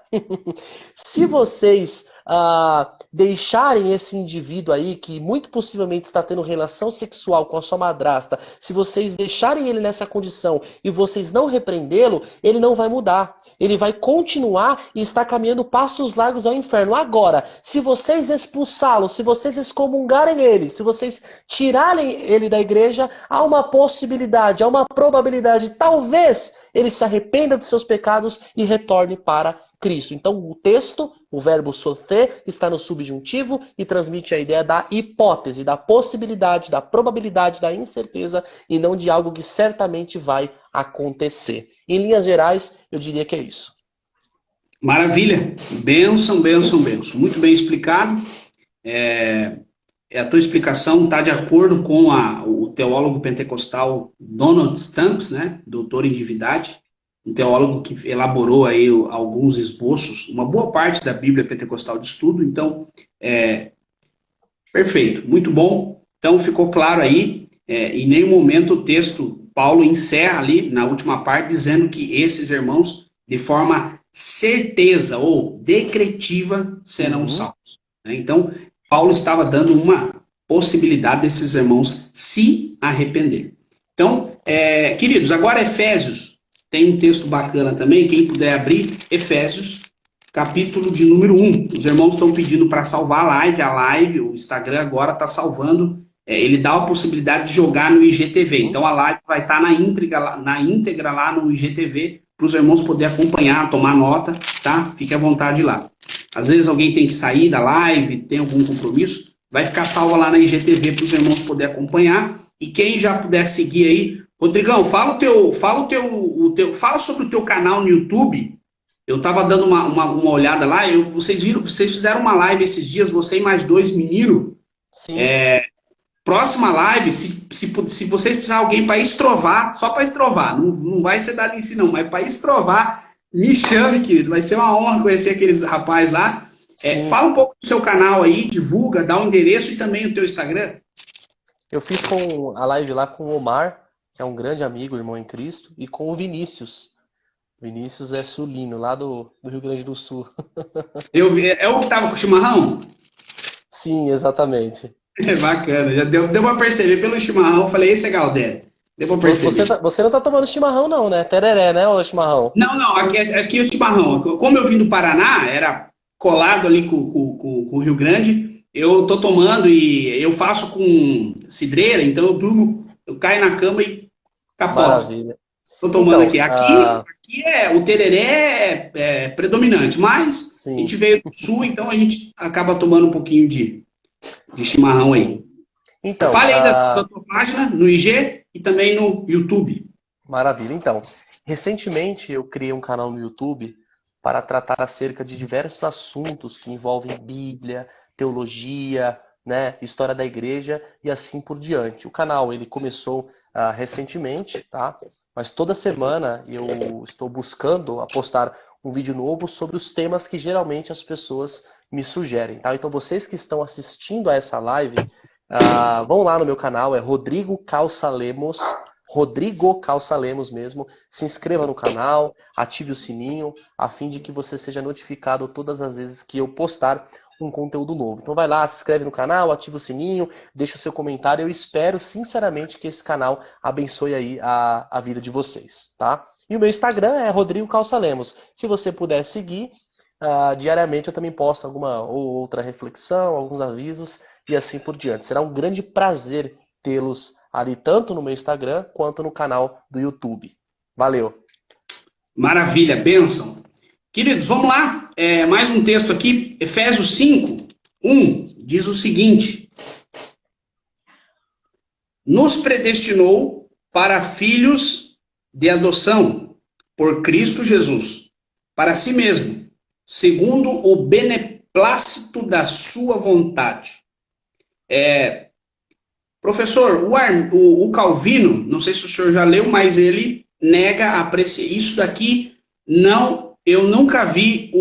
Se vocês deixarem esse indivíduo aí, que muito possivelmente está tendo relação sexual com a sua madrasta, se vocês deixarem ele nessa condição e vocês não repreendê-lo, ele não vai mudar. Ele vai continuar e estar caminhando passos largos ao inferno. Agora, se vocês expulsá-lo, se vocês excomungarem ele, se vocês tirarem ele da igreja, há uma possibilidade, há uma probabilidade, talvez ele se arrependa de seus pecados e retorne para Cristo. Então o texto, o verbo soter, está no subjuntivo e transmite a ideia da hipótese, da possibilidade, da probabilidade, da incerteza e não de algo que certamente vai acontecer. Em linhas gerais, eu diria que é isso. Maravilha. Bênção, bênção, bênção. Muito bem explicado. A tua explicação está de acordo com o teólogo pentecostal Donald Stamps, né? Doutor em divindade. Um teólogo que elaborou aí alguns esboços, uma boa parte da Bíblia pentecostal de estudo. Então, perfeito, muito bom. Então, ficou claro aí, em nenhum momento o texto, Paulo encerra ali, na última parte, dizendo que esses irmãos, de forma certeza ou decretiva, serão salvos. Né? Então, Paulo estava dando uma possibilidade desses irmãos se arrepender. Então, queridos, agora Efésios. Tem um texto bacana também, quem puder abrir, Efésios, capítulo de número 1. Os irmãos estão pedindo para salvar a live, o Instagram agora está salvando, ele dá a possibilidade de jogar no IGTV. Então a live vai estar na íntegra lá no IGTV, para os irmãos poderem acompanhar, tomar nota, tá? Fique à vontade lá. Às vezes alguém tem que sair da live, tem algum compromisso, vai ficar salva lá na IGTV para os irmãos poderem acompanhar. E quem já puder seguir aí, Rodrigão, fala sobre o teu canal no YouTube. Eu estava dando uma olhada lá, vocês fizeram uma live esses dias, você e mais 2 meninos. Sim. Próxima live, se vocês precisarem de alguém para estrovar, só para estrovar, não vai ser dado em si não, mas para estrovar, me chame, querido, vai ser uma honra conhecer aqueles rapazes lá. Fala um pouco do seu canal aí, divulga, dá o endereço e também o teu Instagram. Eu fiz a live lá com o Omar, que é um grande amigo, irmão em Cristo, e com o Vinícius. Vinícius é sulino, lá do Rio Grande do Sul. É o que estava com o chimarrão? Sim, exatamente. Bacana, já deu pra perceber pelo chimarrão, falei, esse é Galdério. Deu pra perceber. Você não tá tomando chimarrão não, né? Tereré, né, o chimarrão? Não, aqui é o chimarrão. Como eu vim do Paraná, era colado ali com o Rio Grande, eu tô tomando e eu faço com cidreira, então eu caio na cama e capoto. Maravilha. Tô tomando aqui. Aqui o tereré é predominante, mas sim, a gente veio do sul, então a gente acaba tomando um pouquinho de chimarrão aí. Então, fale aí da tua página no IG e também no YouTube. Maravilha. Então, recentemente eu criei um canal no YouTube para tratar acerca de diversos assuntos que envolvem Bíblia, teologia, né, história da igreja e assim por diante. O canal ele começou recentemente, tá? Mas toda semana eu estou buscando postar um vídeo novo sobre os temas que geralmente as pessoas me sugerem, tá? Então vocês que estão assistindo a essa live, vão lá no meu canal, é Rodrigo Calça Lemos mesmo. Se inscreva no canal, ative o sininho, a fim de que você seja notificado todas as vezes que eu postar um conteúdo novo. Então vai lá, se inscreve no canal, ativa o sininho, deixa o seu comentário. Eu espero sinceramente que esse canal abençoe aí a vida de vocês, tá? E o meu Instagram é Rodrigo Calça Lemos. Se você puder seguir, diariamente eu também posto alguma ou outra reflexão, alguns avisos e assim por diante. Será um grande prazer tê-los ali tanto no meu Instagram quanto no canal do YouTube. Valeu! Maravilha, bênção! Queridos, vamos lá. Mais um texto aqui, Efésios 5, 1, diz o seguinte: nos predestinou para filhos de adoção por Cristo Jesus, para si mesmo, segundo o beneplácito da sua vontade. Professor, o Calvino, não sei se o senhor já leu, mas ele nega a isso daqui, não, eu nunca vi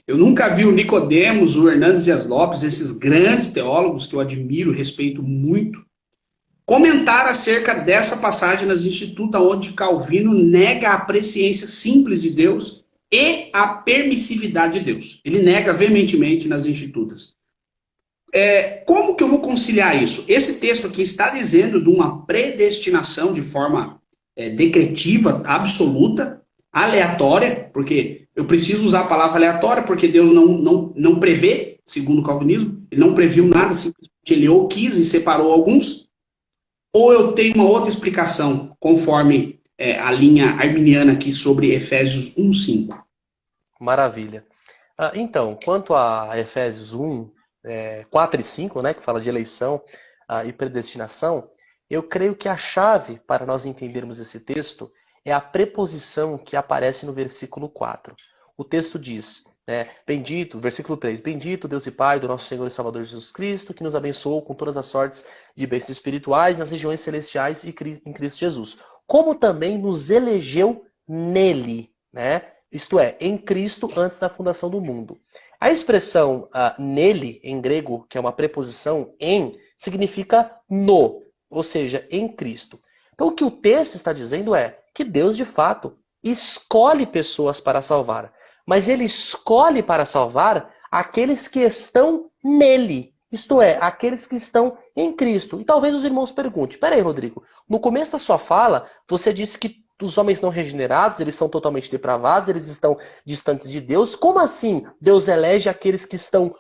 eu nunca vi o Nicodemos, o Hernandes Dias Lopes, esses grandes teólogos que eu admiro, respeito muito, comentar acerca dessa passagem nas Institutas, onde Calvino nega a presciência simples de Deus e a permissividade de Deus. Ele nega veementemente nas Institutas. Como que eu vou conciliar isso? Esse texto aqui está dizendo de uma predestinação de forma decretiva, absoluta, aleatória, porque eu preciso usar a palavra aleatória, porque Deus não prevê, segundo o calvinismo, ele não previu nada, simplesmente ele ou quis e separou alguns, ou eu tenho uma outra explicação, conforme a linha arminiana aqui sobre Efésios 1:5. Maravilha. Então, quanto a Efésios 1, 4 e 5, né, que fala de eleição e predestinação, eu creio que a chave para nós entendermos esse texto é a preposição que aparece no versículo 4. O texto diz, bendito, versículo 3, bendito Deus e Pai do nosso Senhor e Salvador Jesus Cristo, que nos abençoou com todas as sortes de bênçãos espirituais nas regiões celestiais e em Cristo Jesus, como também nos elegeu nele, né? Isto é, em Cristo antes da fundação do mundo. A expressão nele, em grego, que é uma preposição em, significa no, ou seja, em Cristo. Então o que o texto está dizendo é que Deus, de fato, escolhe pessoas para salvar. Mas ele escolhe para salvar aqueles que estão nele. Isto é, aqueles que estão em Cristo. E talvez os irmãos perguntem, peraí, Rodrigo, no começo da sua fala, você disse que os homens não regenerados, eles são totalmente depravados, eles estão distantes de Deus. Como assim Deus elege aqueles que estão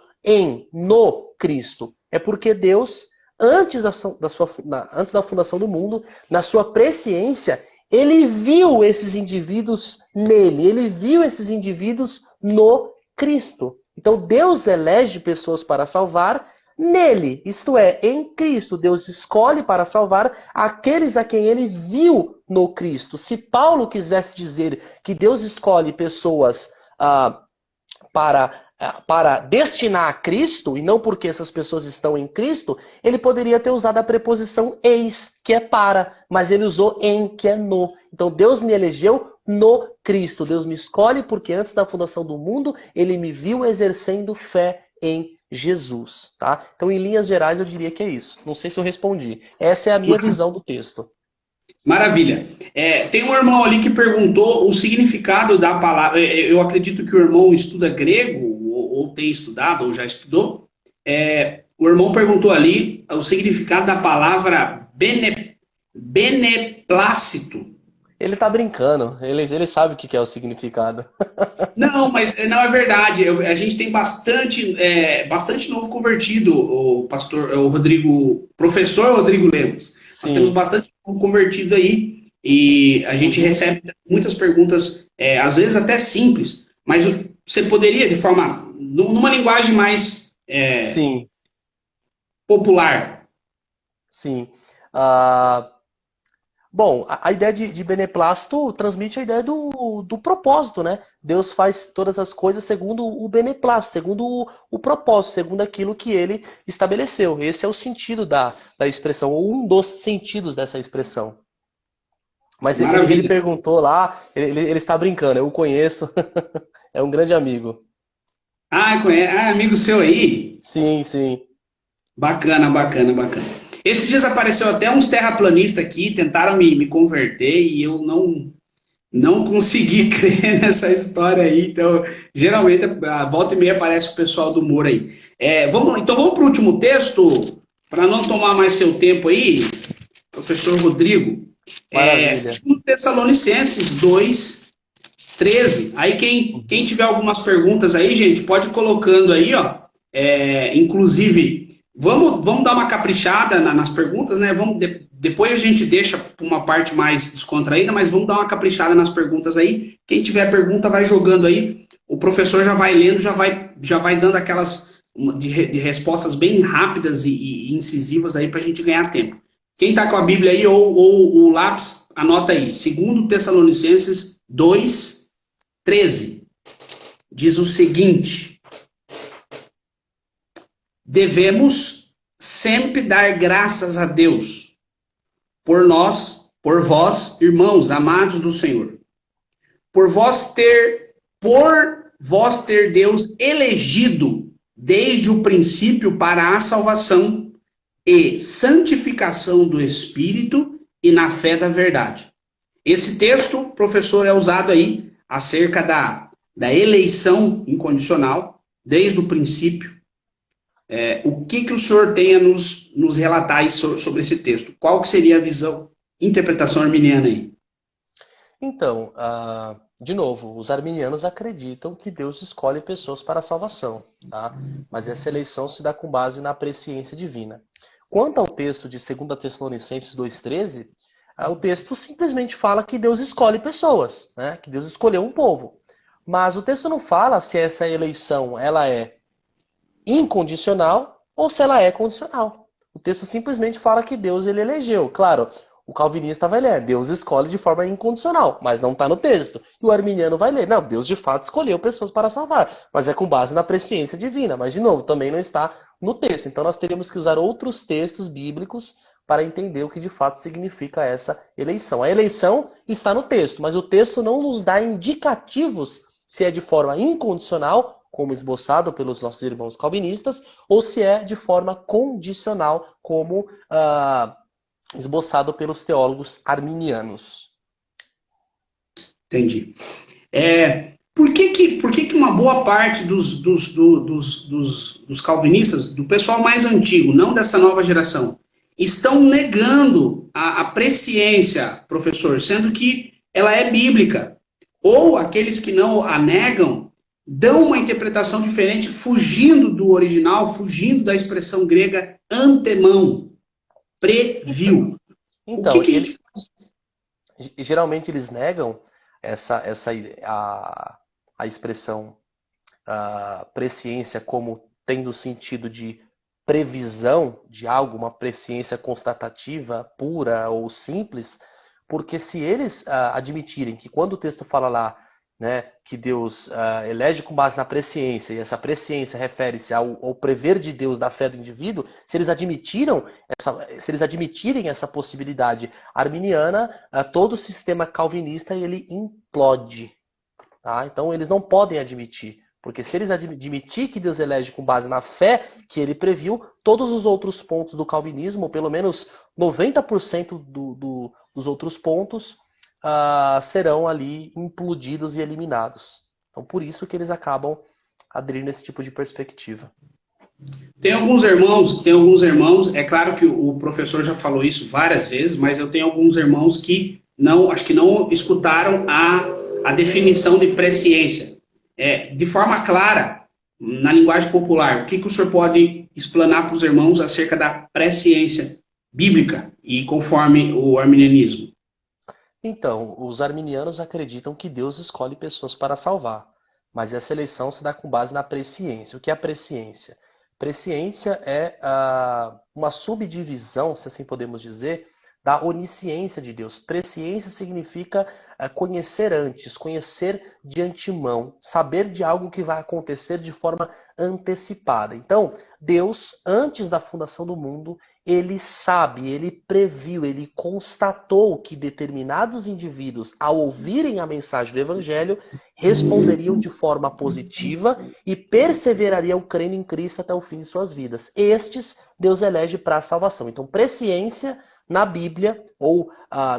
no Cristo? É porque Deus, antes da fundação do mundo, na sua presciência, ele viu esses indivíduos nele, ele viu esses indivíduos no Cristo. Então Deus elege pessoas para salvar nele, isto é, em Cristo. Deus escolhe para salvar aqueles a quem ele viu no Cristo. Se Paulo quisesse dizer que Deus escolhe pessoas para destinar a Cristo, e não porque essas pessoas estão em Cristo, ele poderia ter usado a preposição eis, que é para, mas ele usou em, que é no. Então Deus me elegeu no Cristo. Deus me escolhe porque antes da fundação do mundo, ele me viu exercendo fé em Jesus. Tá? Então, em linhas gerais, eu diria que é isso. Não sei se eu respondi. Essa é a minha visão do texto. Maravilha. Tem um irmão ali que perguntou o significado da palavra. Eu acredito que o irmão estuda grego, ou tem estudado, ou já estudou. O irmão perguntou ali o significado da palavra beneplácito. Ele tá brincando, ele sabe o que é o significado. Não, mas não é verdade. A gente tem bastante novo convertido, o professor Rodrigo Lemos. Sim. Nós temos bastante novo convertido aí e a gente recebe muitas perguntas, às vezes até simples, mas você poderia, de forma, numa linguagem mais Sim. popular. Sim. Bom, a ideia de beneplácito transmite a ideia do propósito, né? Deus faz todas as coisas segundo o beneplácito, segundo o propósito, segundo aquilo que ele estabeleceu. Esse é o sentido da expressão, ou um dos sentidos dessa expressão. Mas ele perguntou lá, ele está brincando, eu o conheço, é um grande amigo. Amigo seu aí? Sim, sim. Bacana. Esses dias apareceu até uns terraplanistas aqui, tentaram me converter e eu não consegui crer nessa história aí. Então, geralmente, a volta e meia aparece o pessoal do humor aí. Vamos para o último texto, para não tomar mais seu tempo aí, professor Rodrigo. 2 Tessalonicenses 2:13. Aí quem tiver algumas perguntas aí, gente, pode ir colocando aí, ó. Inclusive, vamos dar uma caprichada nas perguntas, né? Depois a gente deixa uma parte mais descontraída, mas vamos dar uma caprichada nas perguntas aí. Quem tiver pergunta, vai jogando aí. O professor já vai lendo, já vai dando de respostas bem rápidas e incisivas aí para a gente ganhar tempo. Quem está com a Bíblia aí ou o lápis, anota aí. 2 Tessalonicenses 2:13. Diz o seguinte: devemos sempre dar graças a Deus por vós, irmãos amados do Senhor, por vós ter Deus elegido desde o princípio para a salvação e santificação do Espírito e na fé da verdade. Esse texto, professor, é usado aí acerca da eleição incondicional, desde o princípio. O que o senhor tem a nos relatar aí sobre esse texto? Qual que seria a visão, interpretação arminiana aí? Então, de novo, os arminianos acreditam que Deus escolhe pessoas para a salvação, tá? Mas essa eleição se dá com base na presciência divina. Quanto ao texto de 2 Tessalonicenses 2:13, o texto simplesmente fala que Deus escolhe pessoas, né? Que Deus escolheu um povo. Mas o texto não fala se essa eleição ela é incondicional ou se ela é condicional. O texto simplesmente fala que Deus ele elegeu. Claro, o calvinista vai ler, Deus escolhe de forma incondicional, mas não está no texto. E o arminiano vai ler, não, Deus de fato escolheu pessoas para salvar, mas é com base na presciência divina. Mas, de novo, também não está no texto. Então nós teríamos que usar outros textos bíblicos para entender o que de fato significa essa eleição. A eleição está no texto, mas o texto não nos dá indicativos se é de forma incondicional, como esboçado pelos nossos irmãos calvinistas, ou se é de forma condicional, como esboçado pelos teólogos arminianos. Entendi. Por que uma boa parte dos calvinistas, do pessoal mais antigo, não dessa nova geração, estão negando a presciência, professor, sendo que ela é bíblica? Ou aqueles que não a negam dão uma interpretação diferente, fugindo do original, fugindo da expressão grega antemão, previu. Então, geralmente eles negam a expressão presciência como tendo sentido de previsão de algo, uma presciência constatativa, pura ou simples, porque se eles admitirem que quando o texto fala lá, né, que Deus elege com base na presciência, e essa presciência refere-se ao prever de Deus da fé do indivíduo, se eles admitirem essa possibilidade arminiana, todo o sistema calvinista ele implode. Tá? Então eles não podem admitir, porque se eles admitir que Deus elege com base na fé que ele previu, todos os outros pontos do calvinismo, pelo menos 90% dos outros pontos, serão ali implodidos e eliminados. Então, por isso que eles acabam aderindo a esse tipo de perspectiva. Tem alguns irmãos, é claro que o professor já falou isso várias vezes, mas eu tenho alguns irmãos que acho que não escutaram a definição de presciência. De forma clara, na linguagem popular, o que o senhor pode explanar para os irmãos acerca da presciência bíblica e conforme o arminianismo? Então, os arminianos acreditam que Deus escolhe pessoas para salvar, mas essa eleição se dá com base na presciência. O que é a presciência? Presciência é uma subdivisão, se assim podemos dizer, da onisciência de Deus. Presciência significa conhecer antes, conhecer de antemão, saber de algo que vai acontecer de forma antecipada. Então, Deus, antes da fundação do mundo, ele sabe, ele previu, ele constatou que determinados indivíduos, ao ouvirem a mensagem do Evangelho, responderiam de forma positiva e perseverariam crendo em Cristo até o fim de suas vidas. Estes, Deus elege para a salvação. Então, presciência na Bíblia, ou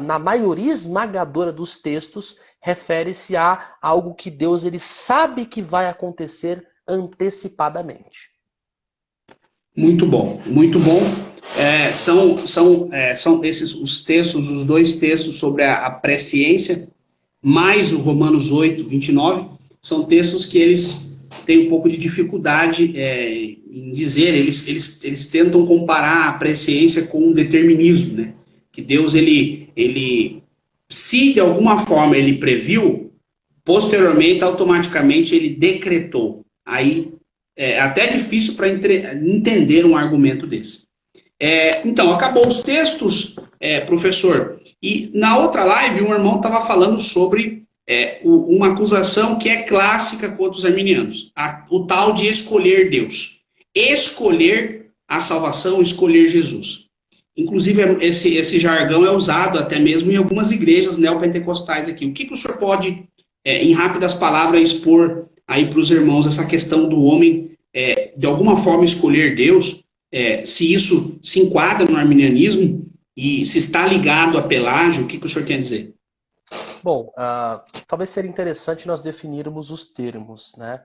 na maioria esmagadora dos textos, refere-se a algo que Deus ele sabe que vai acontecer antecipadamente. Muito bom, muito bom. São esses os textos, os dois textos sobre a presciência, mais o Romanos 8:29, são textos que eles têm um pouco de dificuldade em dizer, eles tentam comparar a presciência com o determinismo, né? Que Deus, ele se de alguma forma ele previu, posteriormente, automaticamente ele decretou. Aí é até difícil para entender um argumento desse. Então, acabou os textos, professor. E na outra live, um irmão estava falando sobre uma acusação que é clássica contra os arminianos. O tal de escolher Deus. Escolher a salvação, escolher Jesus. Inclusive, esse jargão é usado até mesmo em algumas igrejas neopentecostais aqui. O que o senhor pode, em rápidas palavras, expor aí para os irmãos essa questão do homem, de alguma forma, escolher Deus? Se isso se enquadra no arminianismo e se está ligado a Pelágio, o que o senhor tem a dizer? Bom, talvez seria interessante nós definirmos os termos, né?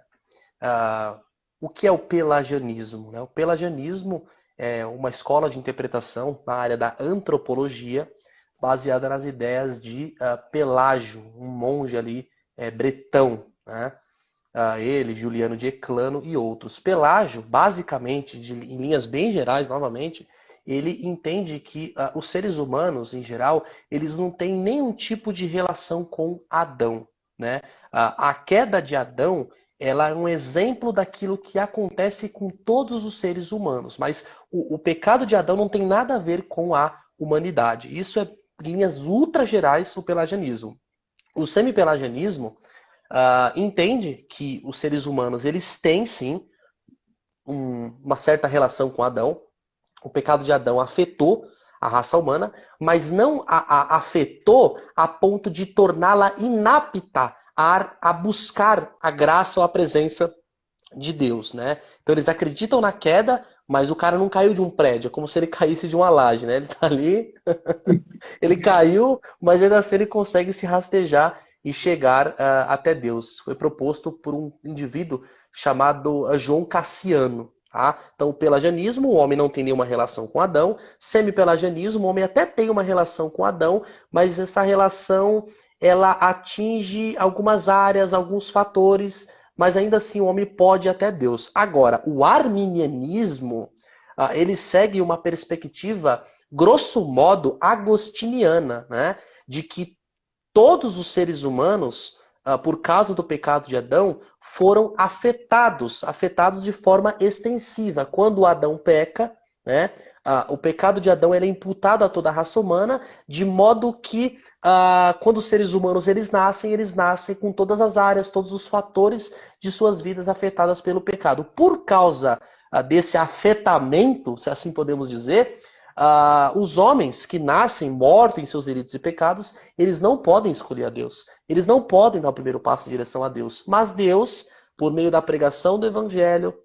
O que é o pelagianismo, né? O pelagianismo é uma escola de interpretação na área da antropologia, baseada nas ideias de Pelágio, um monge ali bretão, né? Ele, Juliano de Eclano e outros. Pelágio, basicamente, em linhas bem gerais, novamente, ele entende que os seres humanos, em geral, eles não têm nenhum tipo de relação com Adão, né? A queda de Adão, ela é um exemplo daquilo que acontece com todos os seres humanos, mas o pecado de Adão não tem nada a ver com a humanidade. Isso é, em linhas ultra gerais, o pelagianismo. O semipelagianismo entende que os seres humanos, eles têm, sim, uma certa relação com Adão. O pecado de Adão afetou a raça humana, mas não a afetou a ponto de torná-la inapta a buscar a graça ou a presença de Deus, né? Então eles acreditam na queda, mas o cara não caiu de um prédio, é como se ele caísse de uma laje, né? Ele tá ali, ele caiu, mas ainda assim ele consegue se rastejar e chegar até Deus. Foi proposto por um indivíduo chamado João Cassiano. Tá? Então, o pelagianismo, o homem não tem nenhuma relação com Adão. Semipelagianismo, o homem até tem uma relação com Adão, mas essa relação ela atinge algumas áreas, alguns fatores, mas ainda assim o homem pode ir até Deus. Agora, o arminianismo, ele segue uma perspectiva, grosso modo, agostiniana, né? De que todos os seres humanos, por causa do pecado de Adão, foram afetados de forma extensiva. Quando Adão peca, né, o pecado de Adão ele é imputado a toda a raça humana, de modo que quando os seres humanos eles nascem com todas as áreas, todos os fatores de suas vidas afetadas pelo pecado. Por causa desse afetamento, se assim podemos dizer, os homens que nascem mortos em seus delitos e pecados, eles não podem escolher a Deus. Eles não podem dar o primeiro passo em direção a Deus. Mas Deus, por meio da pregação do Evangelho,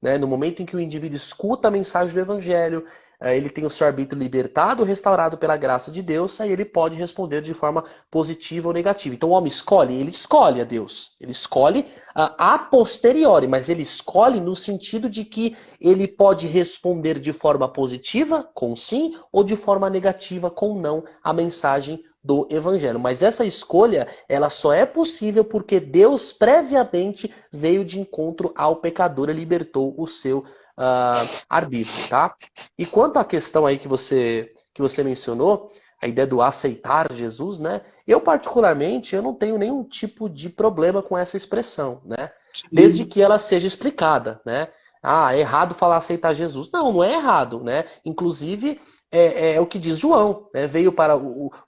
né, no momento em que o indivíduo escuta a mensagem do Evangelho, ele tem o seu arbítrio libertado, restaurado pela graça de Deus, aí ele pode responder de forma positiva ou negativa. Então o homem escolhe, ele escolhe a Deus. Ele escolhe a posteriori, mas ele escolhe no sentido de que ele pode responder de forma positiva, com sim, ou de forma negativa, com não, a mensagem do Evangelho. Mas essa escolha, ela só é possível porque Deus previamente veio de encontro ao pecador e libertou o seu arbítrio, tá? E quanto à questão aí que você mencionou, a ideia do aceitar Jesus, né? Eu particularmente, eu não tenho nenhum tipo de problema com essa expressão, né? Desde que ela seja explicada, né? É errado falar aceitar Jesus. Não, não é errado, né? Inclusive, é o que diz João, né? Veio para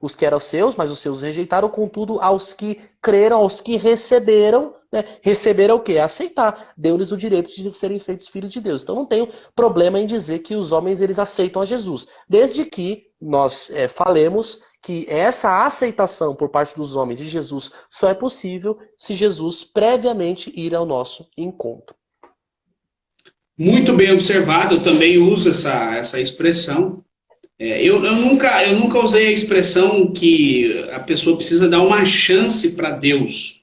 os que eram seus, mas os seus rejeitaram, contudo, aos que creram, aos que receberam, né? Receberam o quê? Aceitar. Deu-lhes o direito de serem feitos filhos de Deus. Então não tenho problema em dizer que os homens eles aceitam a Jesus, desde que nós falemos que essa aceitação por parte dos homens de Jesus só é possível se Jesus previamente ir ao nosso encontro. Muito bem observado, eu também uso essa expressão. Eu nunca usei a expressão que a pessoa precisa dar uma chance para Deus.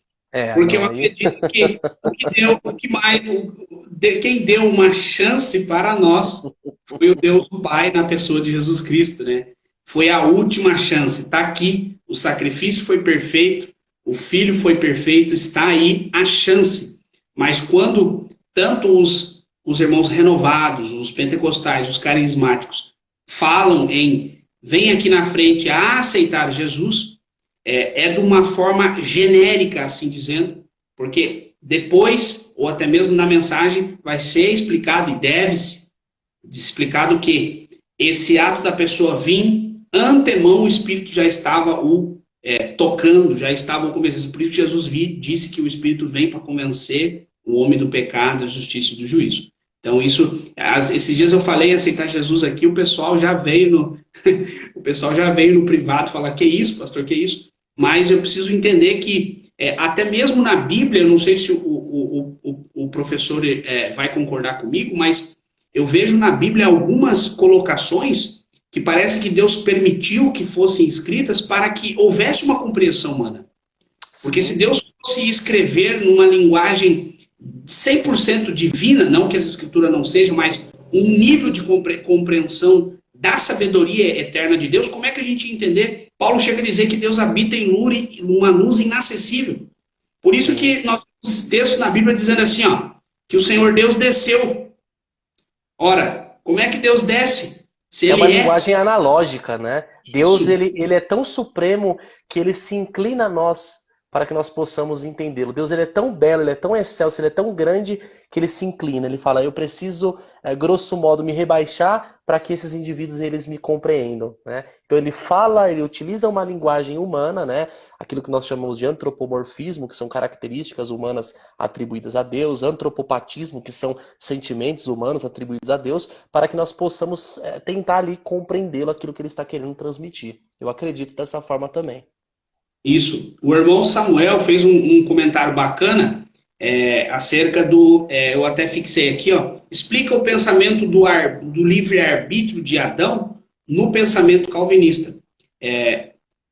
Porque eu acredito que quem deu uma chance para nós foi o Deus Pai na pessoa de Jesus Cristo, né? Foi a última chance. Está aqui, o sacrifício foi perfeito, o Filho foi perfeito, está aí a chance. Mas quando tanto os irmãos renovados, os pentecostais, os carismáticos, falam em vem aqui na frente a aceitar Jesus, de uma forma genérica, assim dizendo, porque depois ou até mesmo na mensagem, vai ser explicado e deve-se explicado que esse ato da pessoa vir, antemão o Espírito já estava tocando, já estava convencendo. Por isso Jesus disse que o Espírito vem para convencer o homem do pecado, da justiça e do juízo. Então, esses dias eu falei aceitar Jesus aqui, o pessoal já veio no privado falar, que isso, pastor, que isso? Mas eu preciso entender que, até mesmo na Bíblia, eu não sei se o professor vai concordar comigo, mas eu vejo na Bíblia algumas colocações que parece que Deus permitiu que fossem escritas para que houvesse uma compreensão humana. Porque se Deus fosse escrever numa linguagem 100% divina, não que essa escritura não seja, mas um nível de compreensão da sabedoria eterna de Deus, como é que a gente ia entender? Paulo chega a dizer que Deus habita em uma luz inacessível. Por isso que nós temos textos na Bíblia dizendo assim, que o Senhor Deus desceu. Ora, como é que Deus desce? É uma linguagem analógica, né? Deus, ele é tão supremo que ele se inclina a nós para que nós possamos entendê-lo. Deus, ele é tão belo, ele é tão excelso, ele é tão grande que ele se inclina. Ele fala, eu preciso, grosso modo, me rebaixar para que esses indivíduos eles me compreendam, né? Então ele fala, ele utiliza uma linguagem humana, né? Aquilo que nós chamamos de antropomorfismo, que são características humanas atribuídas a Deus, antropopatismo, que são sentimentos humanos atribuídos a Deus, para que nós possamos tentar ali compreendê-lo, aquilo que ele está querendo transmitir. Eu acredito dessa forma também. Isso. O irmão Samuel fez um comentário bacana acerca eu até fixei aqui, explica o pensamento do livre-arbítrio de Adão no pensamento calvinista.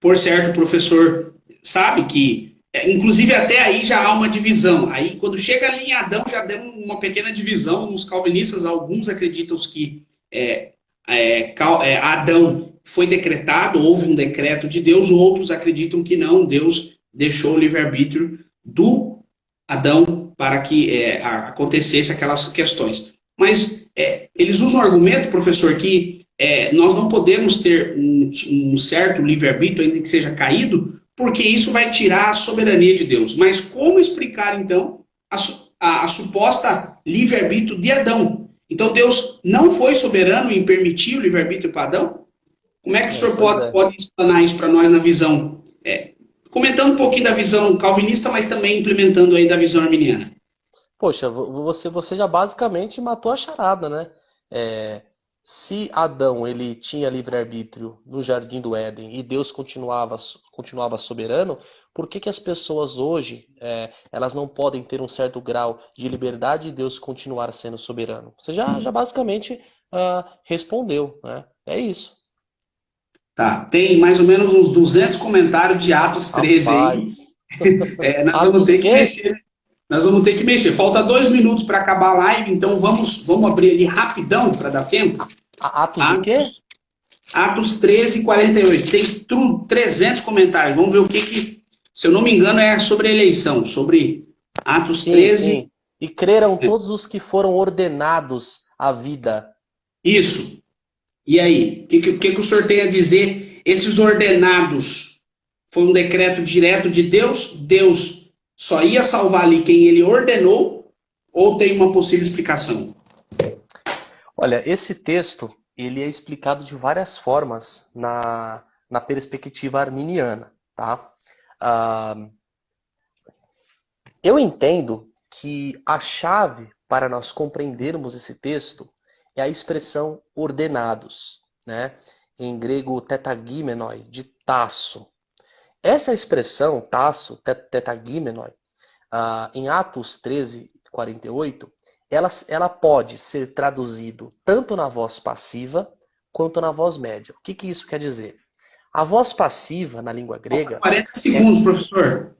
Por certo, o professor sabe que, inclusive até aí já há uma divisão. Aí, quando chega ali em Adão, já deu uma pequena divisão nos calvinistas. Alguns acreditam que Adão foi decretado, houve um decreto de Deus, outros acreditam que não, Deus deixou o livre-arbítrio do Adão para que acontecesse aquelas questões. Mas eles usam o argumento, professor, que nós não podemos ter um certo livre-arbítrio, ainda que seja caído, porque isso vai tirar a soberania de Deus. Mas como explicar, então, a suposta livre-arbítrio de Adão? Então Deus não foi soberano em permitir o livre-arbítrio para Adão? Como é que o senhor pode explanar isso para nós na visão? Comentando um pouquinho da visão calvinista, mas também implementando aí da visão arminiana. Poxa, você já basicamente matou a charada, né? Se Adão ele tinha livre-arbítrio no Jardim do Éden e Deus continuava soberano, por que as pessoas hoje elas não podem ter um certo grau de liberdade e Deus continuar sendo soberano? Você já basicamente respondeu, né? É isso. Tá, tem mais ou menos uns 200 comentários de Atos 13 aí. Nós vamos ter que mexer. Nós vamos ter que mexer. Falta 2 minutos para acabar a live, então vamos abrir ali rapidão para dar tempo. Atos o quê? Atos 13, 48. Tem 300 comentários. Vamos ver o que, se eu não me engano, é sobre a eleição, sobre Atos 13. Sim. E creram todos os que foram ordenados à vida. Isso. E aí, o que o senhor tem a dizer? Esses ordenados foi um decreto direto de Deus? Deus só ia salvar ali quem ele ordenou? Ou tem uma possível explicação? Olha, esse texto ele é explicado de várias formas na perspectiva arminiana, tá? Eu entendo que a chave para nós compreendermos esse texto é a expressão ordenados, né? Em grego tetagimenoi, de Tasso. Essa expressão, Tasso, tetagimenoi, em Atos 13, 48, ela pode ser traduzido tanto na voz passiva quanto na voz média. O que isso quer dizer? A voz passiva na língua grega... 40 segundos, professor.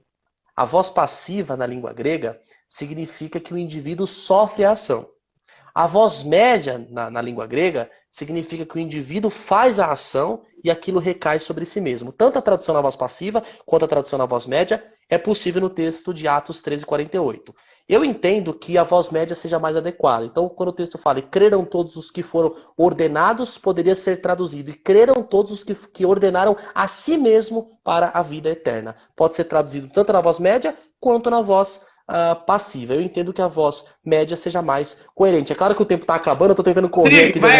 A voz passiva na língua grega significa que o indivíduo sofre a ação. A voz média na língua grega significa que o indivíduo faz a ação e aquilo recai sobre si mesmo. Tanto a tradução na voz passiva quanto a tradução na voz média é possível no texto de Atos 13, 48. Eu entendo que a voz média seja mais adequada. Então, quando o texto fala, e creram todos os que foram ordenados, poderia ser traduzido, e creram todos os que ordenaram a si mesmo para a vida eterna. Pode ser traduzido tanto na voz média quanto na voz passiva. Eu entendo que a voz média seja mais coerente. É claro que o tempo está acabando, eu estou tentando correr aqui. Vai